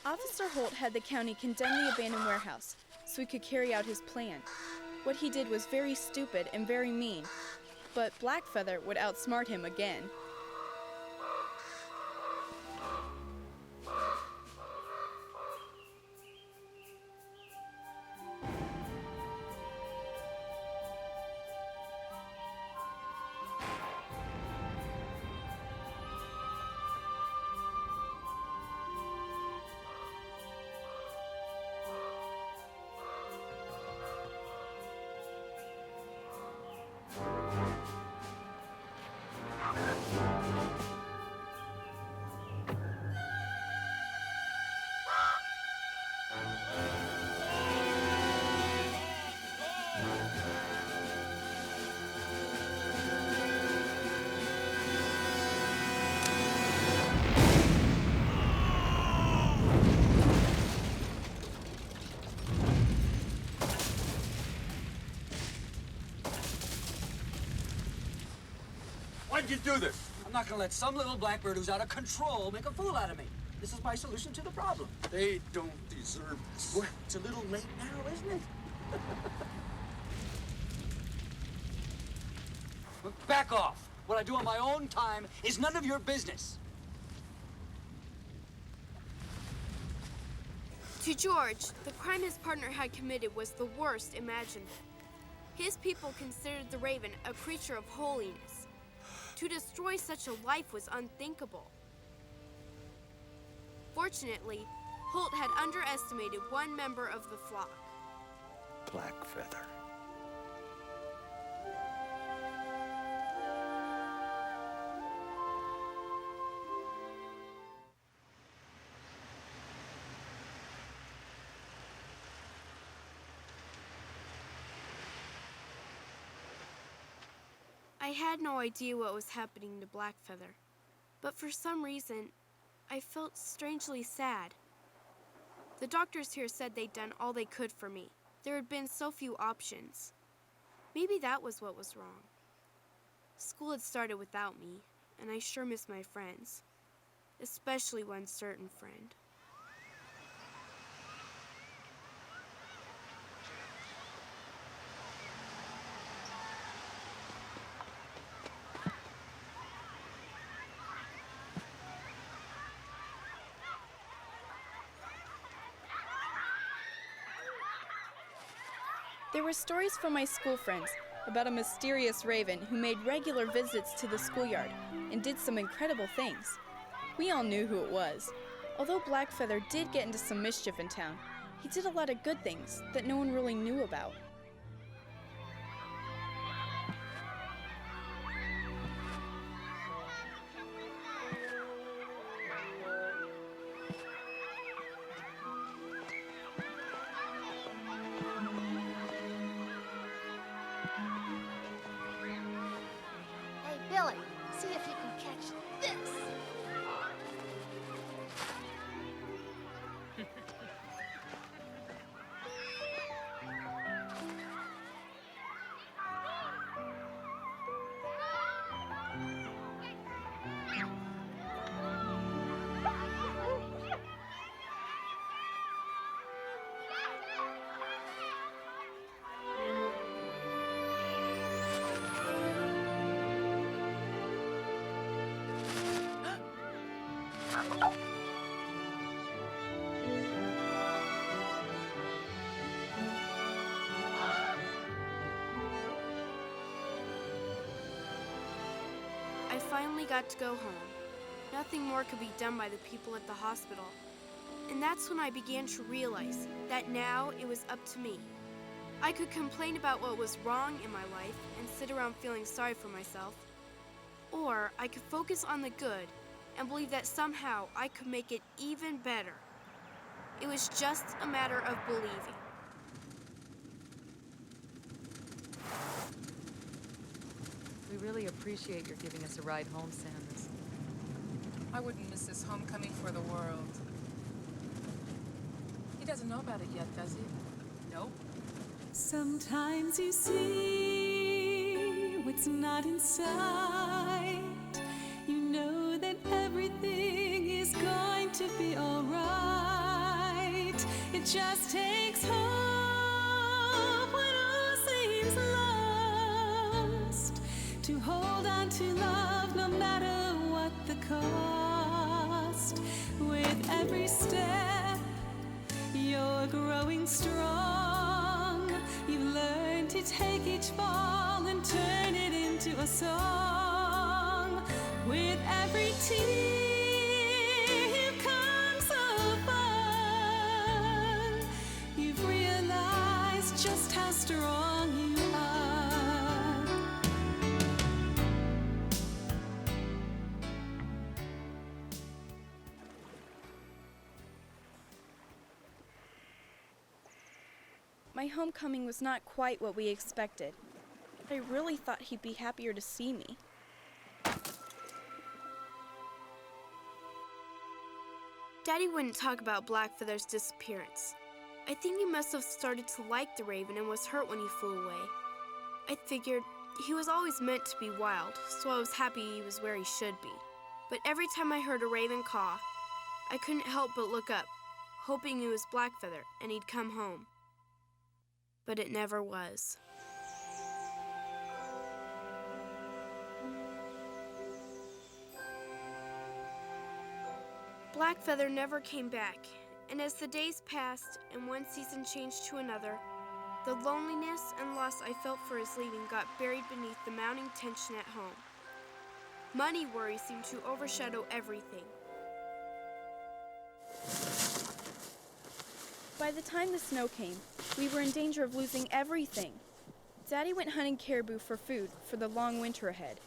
Officer Holt had the county condemn the abandoned warehouse so he could carry out his plan. What he did was very stupid and very mean, but Blackfeather would outsmart him again. Why'd you do this? I'm not gonna let some little blackbird who's out of control make a fool out of me. This is my solution to the problem. They don't deserve this. Well, it's a little late now, isn't it? Back off. What I do on my own time is none of your business. To George, the crime his partner had committed was the worst imaginable. His people considered the Raven a creature of holiness. To destroy such a life was unthinkable. Fortunately, Holt had underestimated one member of the flock. Blackfeather. I had no idea what was happening to Blackfeather, but for some reason, I felt strangely sad. The doctors here said they'd done all they could for me. There had been so few options. Maybe that was what was wrong. School had started without me, and I sure miss my friends, especially one certain friend. There were stories from my school friends about a mysterious raven who made regular visits to the schoolyard and did some incredible things. We all knew who it was. Although Blackfeather did get into some mischief in town, he did a lot of good things that no one really knew about. Hey, Billy, see if you can catch this. I finally got to go home. Nothing more could be done by the people at the hospital. And that's when I began to realize that now it was up to me. I could complain about what was wrong in my life and sit around feeling sorry for myself. Or I could focus on the good and believe that somehow I could make it even better. It was just a matter of believing. We really appreciate your giving us a ride home, Sanders. I wouldn't miss this homecoming for the world. He doesn't know about it yet, does he? Nope. Sometimes you see what's not in sight. You know that everything is going to be all right. It just takes hope when all seems lost, to hold on to love no matter what the cost. With every step, you're growing strong. You've learned to take each fall and turn it into a song. With every tear, you've come so far. You've realized just how strong you are. My homecoming was not quite what we expected. I really thought he'd be happier to see me. Daddy wouldn't talk about Blackfeather's disappearance. I think he must have started to like the Raven and was hurt when he flew away. I figured He was always meant to be wild, so I was happy he was where he should be. But every time I heard a raven caw, I couldn't help but look up, hoping it was Blackfeather and he'd come home. But it never was. Blackfeather never came back, and as the days passed and one season changed to another, the loneliness and loss I felt for his leaving got buried beneath the mounting tension at home. Money worries seemed to overshadow everything. By the time the snow came, we were in danger of losing everything. Daddy went hunting caribou for food for the long winter ahead.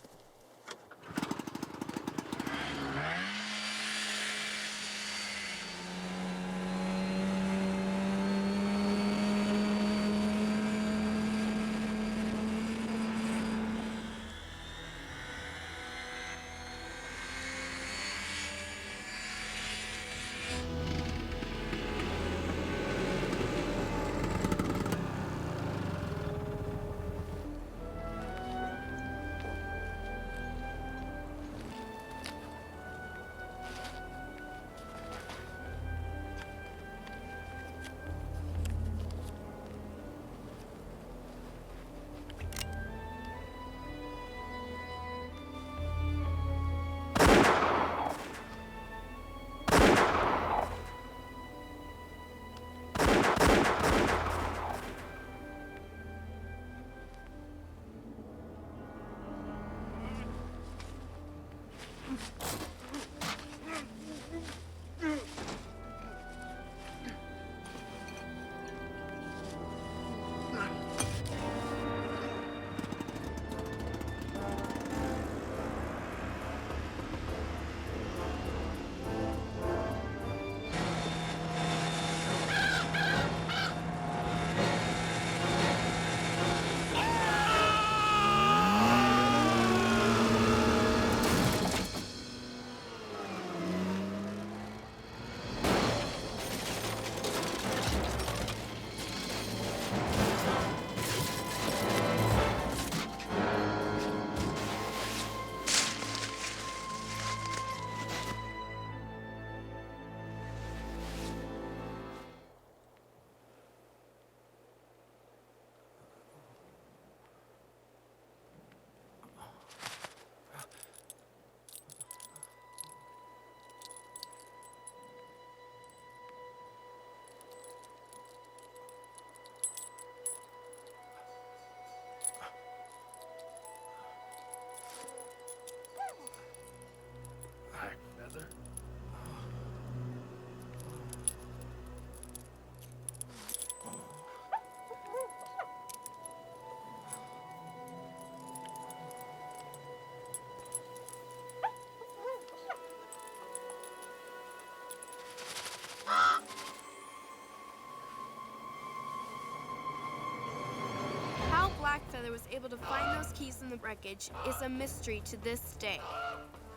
Blackfeather was able to find those keys in the wreckage is a mystery to this day.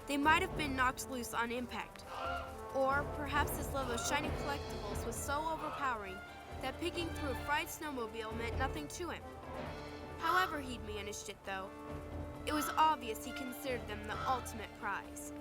They might have been knocked loose on impact, or perhaps his love of shiny collectibles was so overpowering that picking through a fried snowmobile meant nothing to him. However he'd managed it, though, it was obvious he considered them the ultimate prize.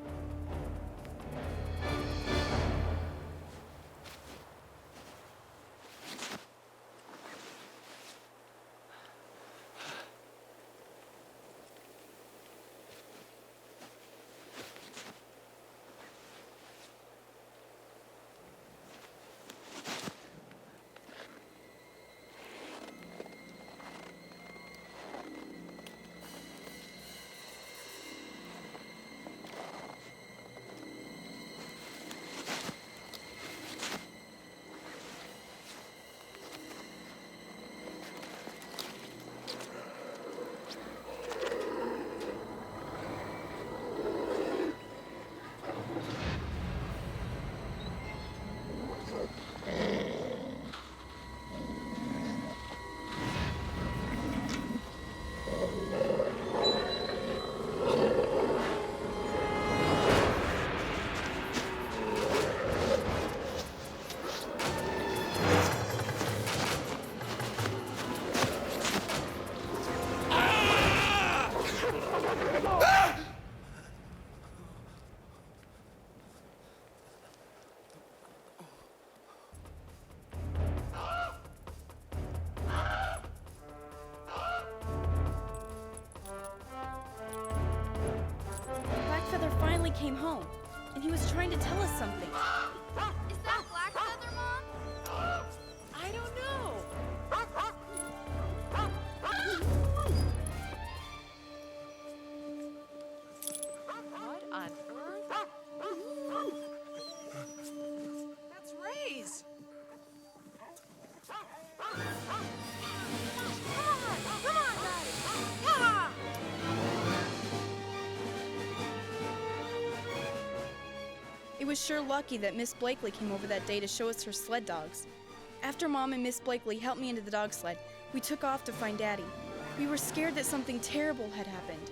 came home, and he was trying to tell us something. Is that Black Feather, Mom? I don't know. What on earth? That's Ray's. Come on, guys! Yeah! It was sure lucky that Miss Blakely came over that day to show us her sled dogs. After Mom and Miss Blakely helped me into the dog sled, we took off to find Daddy. We were scared that something terrible had happened.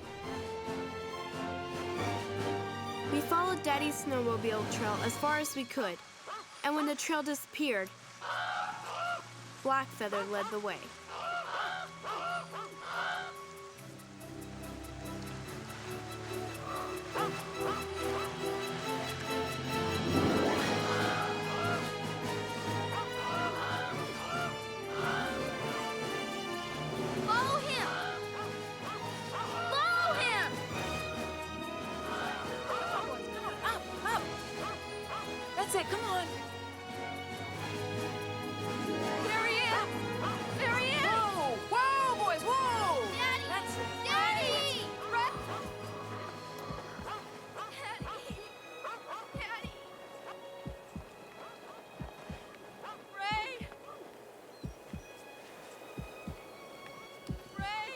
We followed Daddy's snowmobile trail as far as we could, and when the trail disappeared, Black Feather led the way. Follow him! Follow him! Up. That's it, come on. There he is! There he is! Whoa, whoa, boys, whoa! Daddy! That's Daddy! Daddy! Ray! Ray!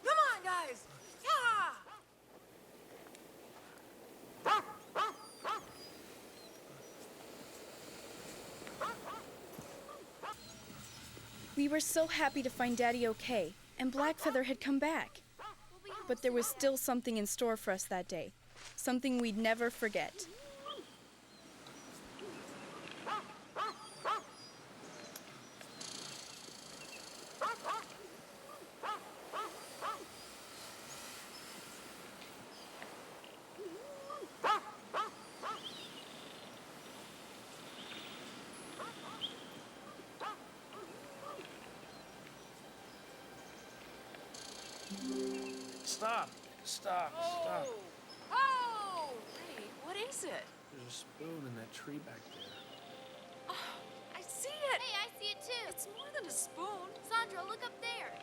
Come on, guys. Yeah! We were so happy to find Daddy okay, and Black Feather had come back. But there was still something in store for us that day, something we'd never forget. Stop. Stop. Stop. Oh! Hey, what is it? There's a spoon in that tree back there. Oh, I see it. Hey, I see it too. It's more than a spoon. Sandra, look up there.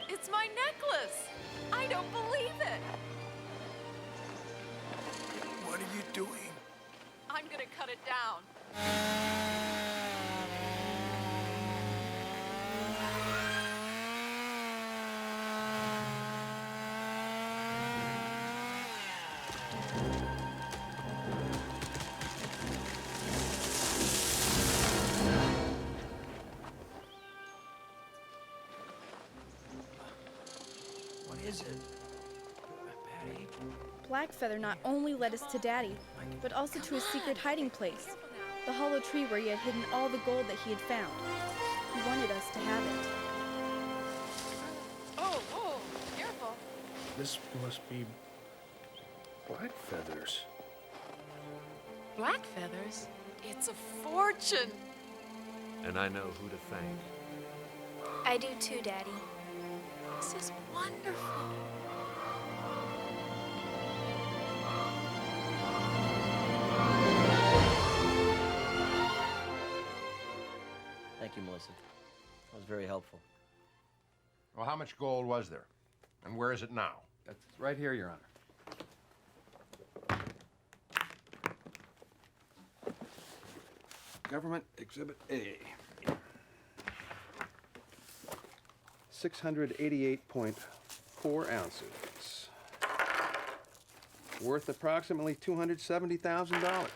It's my necklace. I don't believe it. What are you doing? I'm gonna cut it down. What is it? Patty? Black Feather not only led us to Daddy, but also to his secret hiding place, the hollow tree where he had hidden all the gold that he had found. He wanted us to have it. Oh, whoa, careful. This must be black feathers. Black feathers? It's a fortune. And I know who to thank. I do too, Daddy. This is wonderful. Thank you, Melissa. That was very helpful. Well, how much gold was there? And where is it now? That's right here, Your Honor. Government Exhibit A. 688.4 ounces. Worth approximately $270,000.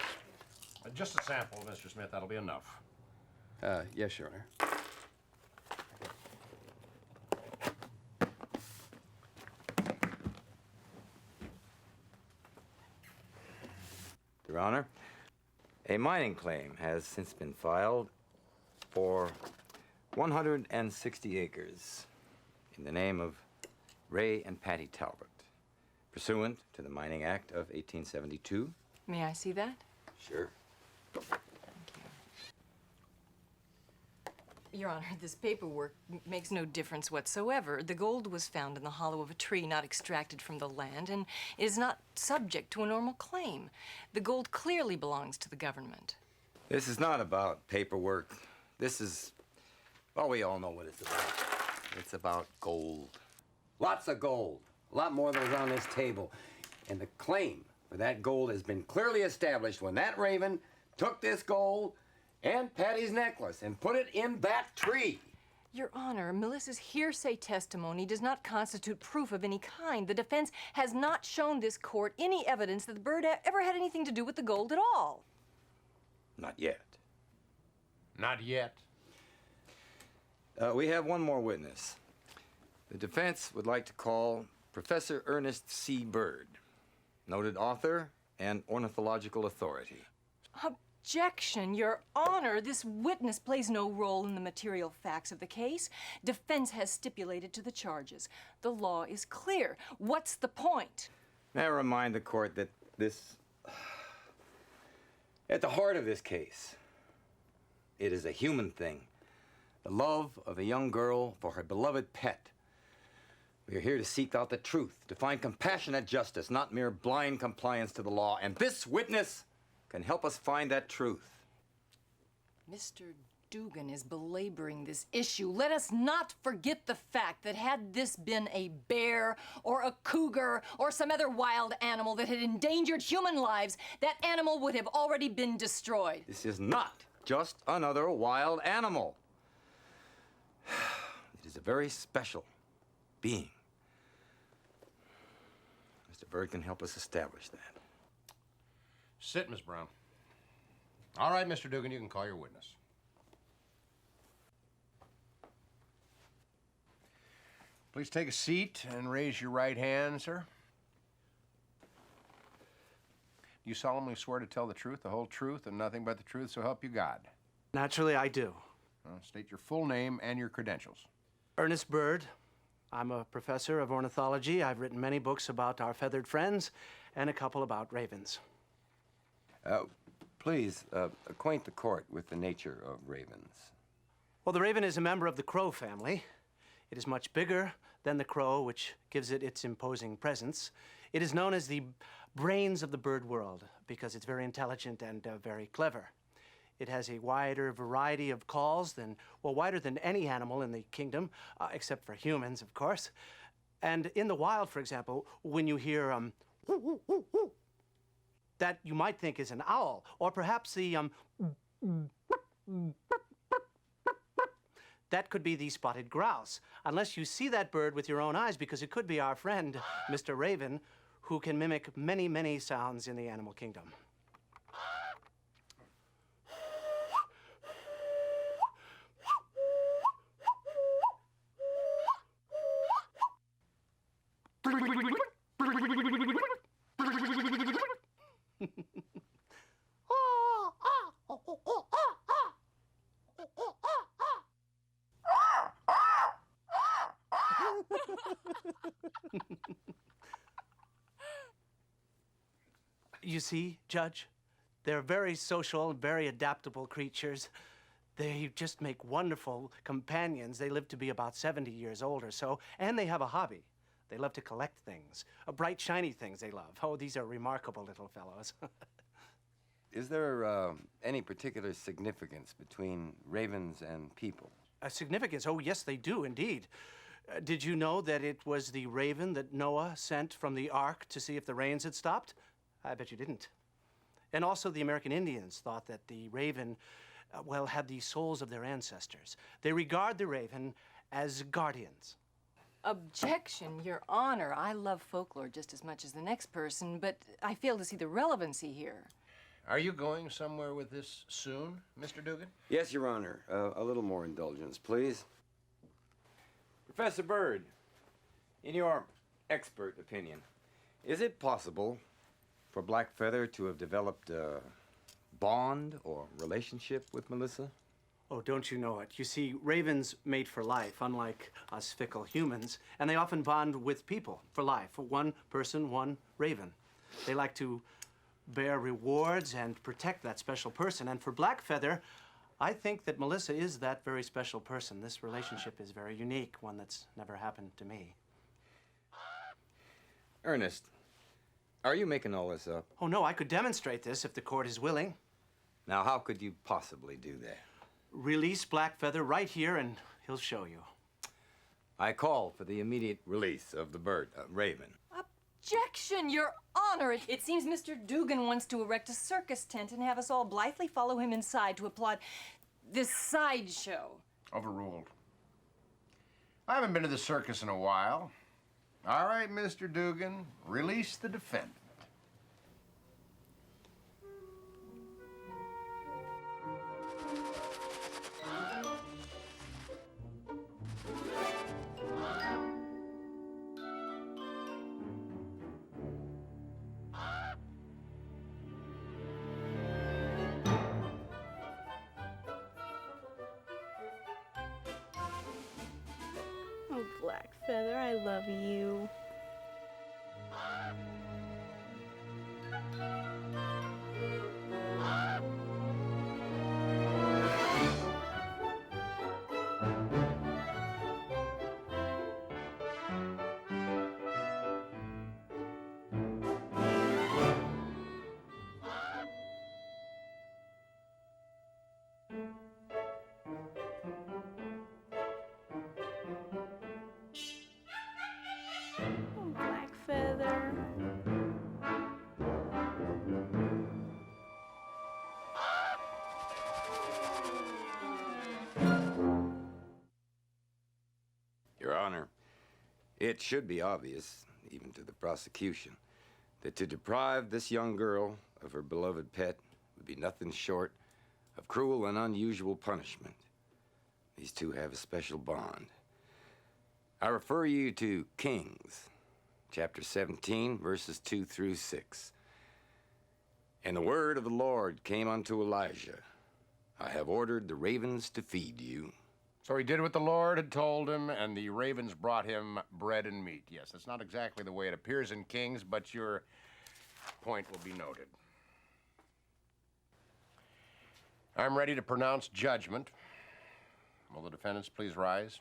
Just a sample, Mr. Smith. That'll be enough. Yes, Your Honor. Your Honor, a mining claim has since been filed for 160 acres in the name of Ray and Patty Talbot, pursuant to the Mining Act of 1872. May I see that? Sure. Your Honor, this paperwork makes no difference whatsoever. The gold was found in the hollow of a tree, not extracted from the land, and is not subject to a normal claim. The gold clearly belongs to the government. This is not about paperwork. This is, well, we all know what it's about. It's about gold. Lots of gold. A lot more than is on this table. And the claim for that gold has been clearly established when that raven took this gold and Patty's necklace and put it in that tree. Your Honor, Melissa's hearsay testimony does not constitute proof of any kind. The defense has not shown this court any evidence that the bird ever had anything to do with the gold at all. Not yet. Not yet. We have one more witness. The defense would like to call Professor Ernest C. Bird, noted author and ornithological authority. Objection, Your Honor. This witness plays no role in the material facts of the case. Defense has stipulated to the charges. The law is clear. What's the point? May I remind the court that at the heart of this case, it is a human thing. The love of a young girl for her beloved pet. We are here to seek out the truth, to find compassionate justice, not mere blind compliance to the law. And this witness can help us find that truth. Mr. Dugan is belaboring this issue. Let us not forget the fact that had this been a bear or a cougar or some other wild animal that had endangered human lives, that animal would have already been destroyed. This is not just another wild animal. It is a very special being. Mr. Bird can help us establish that. Sit, Miss Brown. All right, Mr. Dugan, you can call your witness. Please take a seat and raise your right hand, sir. Do you solemnly swear to tell the truth, the whole truth, and nothing but the truth, so help you God? Naturally, I do. State your full name and your credentials. Ernest Bird. I'm a professor of ornithology. I've written many books about our feathered friends and a couple about ravens. Please, acquaint the court with the nature of ravens. Well, the raven is a member of the crow family. It is much bigger than the crow, which gives it its imposing presence. It is known as the brains of the bird world because it's very intelligent and very clever. It has a wider variety of calls than, well, wider than any animal in the kingdom, except for humans, of course. And in the wild, for example, when you hear, woo, woo, woo, woo, that you might think is an owl, or perhaps the, that could be the spotted grouse, unless you see that bird with your own eyes, because it could be our friend, Mr. Raven, who can mimic many, many sounds in the animal kingdom. You see, Judge, they're very social, very adaptable creatures. They just make wonderful companions. They live to be about 70 years old or so, and they have a hobby. They love to collect things, bright, shiny things they love. Oh, these are remarkable little fellows. Is there any particular significance between ravens and people? A significance? Oh, yes, they do, indeed. Did you know that it was the raven that Noah sent from the ark to see if the rains had stopped? I bet you didn't. And also the American Indians thought that the raven, well, had the souls of their ancestors. They regard the raven as guardians. Objection, Your Honor. I love folklore just as much as the next person, but I fail to see the relevancy here. Are you going somewhere with this soon, Mr. Dugan? Yes, Your Honor. A little more indulgence, please. Professor Bird, in your expert opinion, is it possible for Blackfeather to have developed a bond or relationship with Melissa? Oh, don't you know it? You see, ravens mate for life, unlike us fickle humans, and they often bond with people for life. One person, one raven. They like to bear rewards and protect that special person. And for Blackfeather, I think that Melissa is that very special person. This relationship is very unique, one that's never happened to me. Ernest, are you making all this up? Oh, no, I could demonstrate this if the court is willing. Now, how could you possibly do that? Release Blackfeather right here, and he'll show you. I call for the immediate release of the bird, Raven. Objection, Your Honor! It seems Mr. Dugan wants to erect a circus tent and have us all blithely follow him inside to applaud this sideshow. Overruled. I haven't been to the circus in a while. All right, Mr. Dugan, release the defendant. Oh, Blackfeather, I love you. Oh, Blackfeather. Your Honor, it should be obvious, even to the prosecution, that to deprive this young girl of her beloved pet would be nothing short of cruel and unusual punishment. These two have a special bond. I refer you to Kings, chapter 17, verses 2 through 6. And the word of the Lord came unto Elijah. I have ordered the ravens to feed you. So he did what the Lord had told him, and the ravens brought him bread and meat. Yes, that's not exactly the way it appears in Kings, but your point will be noted. I'm ready to pronounce judgment. Will the defendants please rise?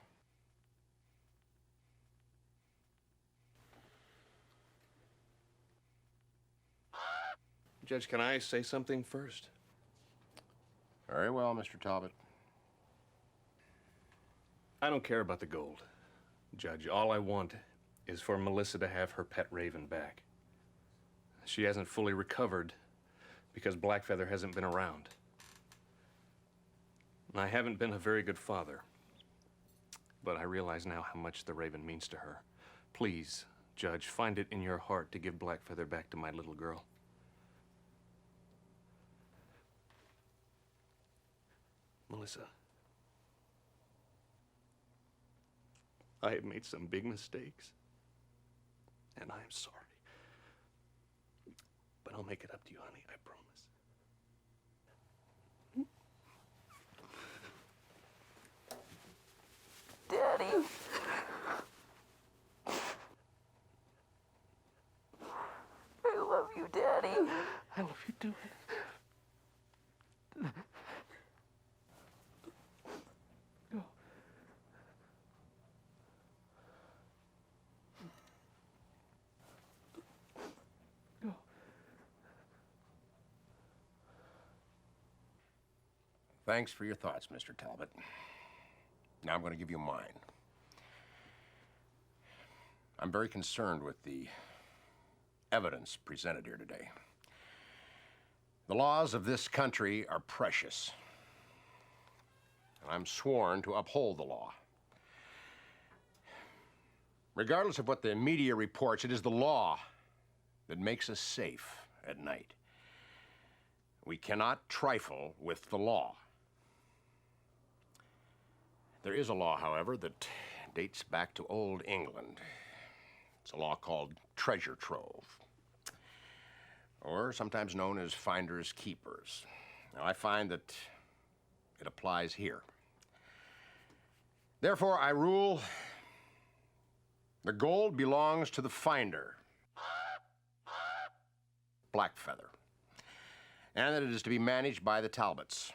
Judge, can I say something first? Very well, Mr. Talbot. I don't care about the gold, Judge. All I want is for Melissa to have her pet raven back. She hasn't fully recovered because Blackfeather hasn't been around. And I haven't been a very good father, but I realize now how much the raven means to her. Please, Judge, find it in your heart to give Blackfeather back to my little girl. Melissa, I have made some big mistakes, and I am sorry. But I'll make it up to you, honey, I promise. Daddy. I love you, Daddy. I love you too. Thanks for your thoughts, Mr. Talbot. Now I'm going to give you mine. I'm very concerned with the evidence presented here today. The laws of this country are precious, and I'm sworn to uphold the law. Regardless of what the media reports, it is the law that makes us safe at night. We cannot trifle with the law. There is a law, however, that dates back to Old England. It's a law called treasure trove, or sometimes known as finders keepers. Now, I find that It applies here. Therefore, I rule the gold belongs to the finder, Blackfeather, and that it is to be managed by the Talbots.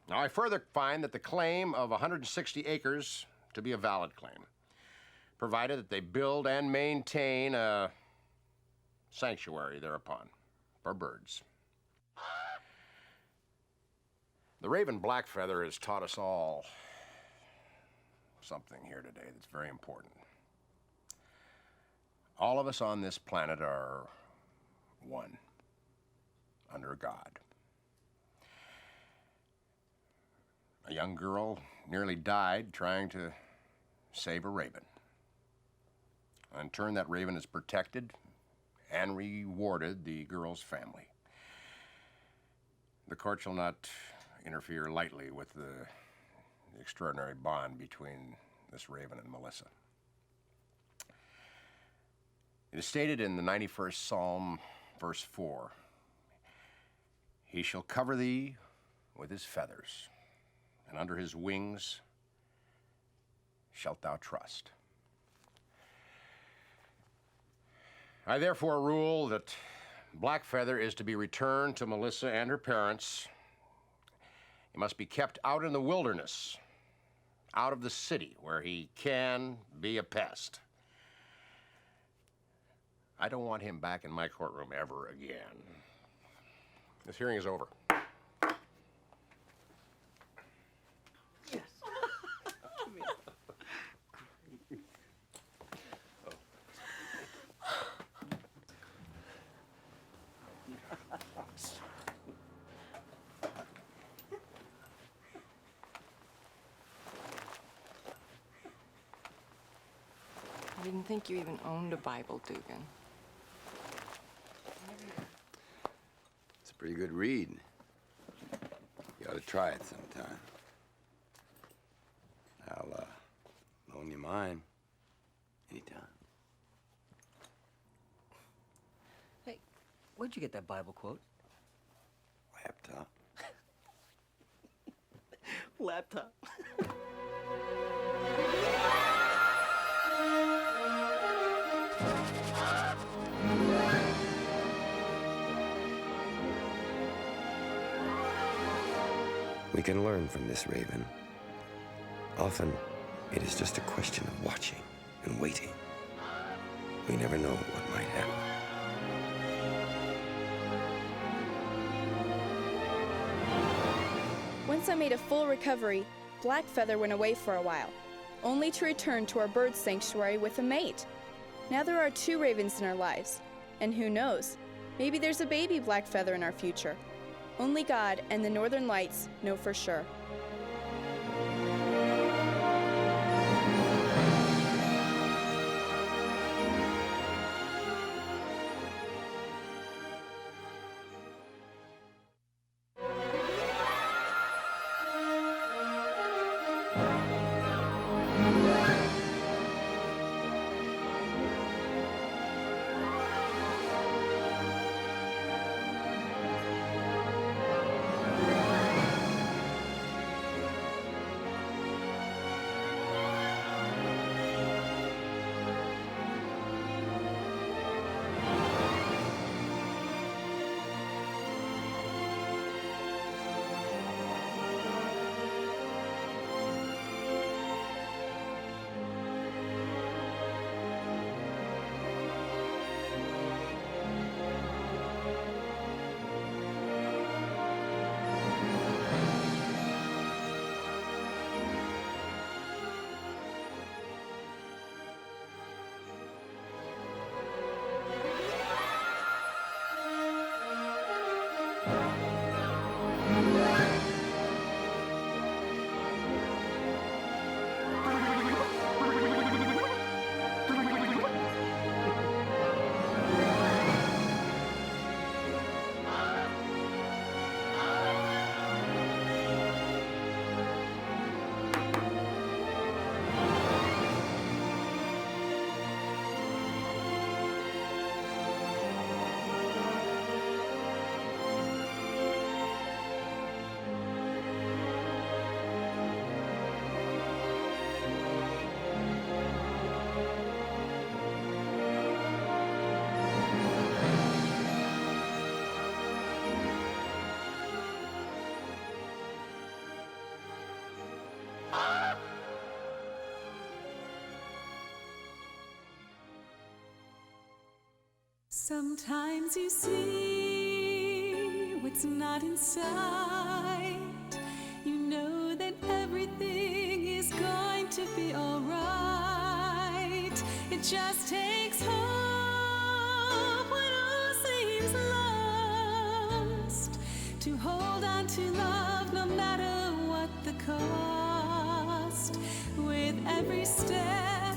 Now, I further find that the claim of 160 acres to be a valid claim, provided that they build and maintain a sanctuary thereupon for birds. The raven Blackfeather has taught us all something here today that's very important. All of us on this planet are one, under God. A young girl nearly died trying to save a raven. In turn, that raven has protected and rewarded the girl's family. The court shall not interfere lightly with the extraordinary bond between this raven and Melissa. It is stated in the 91st Psalm, verse 4, "He shall cover thee with his feathers, and under his wings shalt thou trust." I therefore rule that Blackfeather is to be returned to Melissa and her parents. He must be kept out in the wilderness, out of the city, where he can be a pest. I don't want him back in my courtroom ever again. This hearing is over. I didn't think you even owned a Bible, Dugan. It's a pretty good read. You ought to try it sometime. I'll loan you mine anytime. Hey, where'd you get that Bible quote? Laptop. Laptop. We can learn from this raven. Often, it is just a question of watching and waiting. We never know what might happen. Once I made a full recovery, Blackfeather went away for a while, only to return to our bird sanctuary with a mate. Now there are 2 ravens in our lives, and who knows, maybe there's a baby Blackfeather in our future. Only God and the Northern Lights know for sure. Sometimes you see what's not in sight. You know that everything is going to be alright. It just takes hope when all seems lost, to hold on to love no matter what the cost. With every step,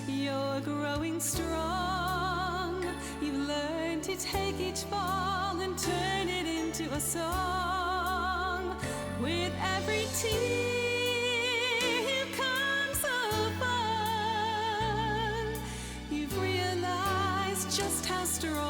you're growing strong. You've learned to take each fall and turn it into a song. With every tear comes a fun. You've realized just how strong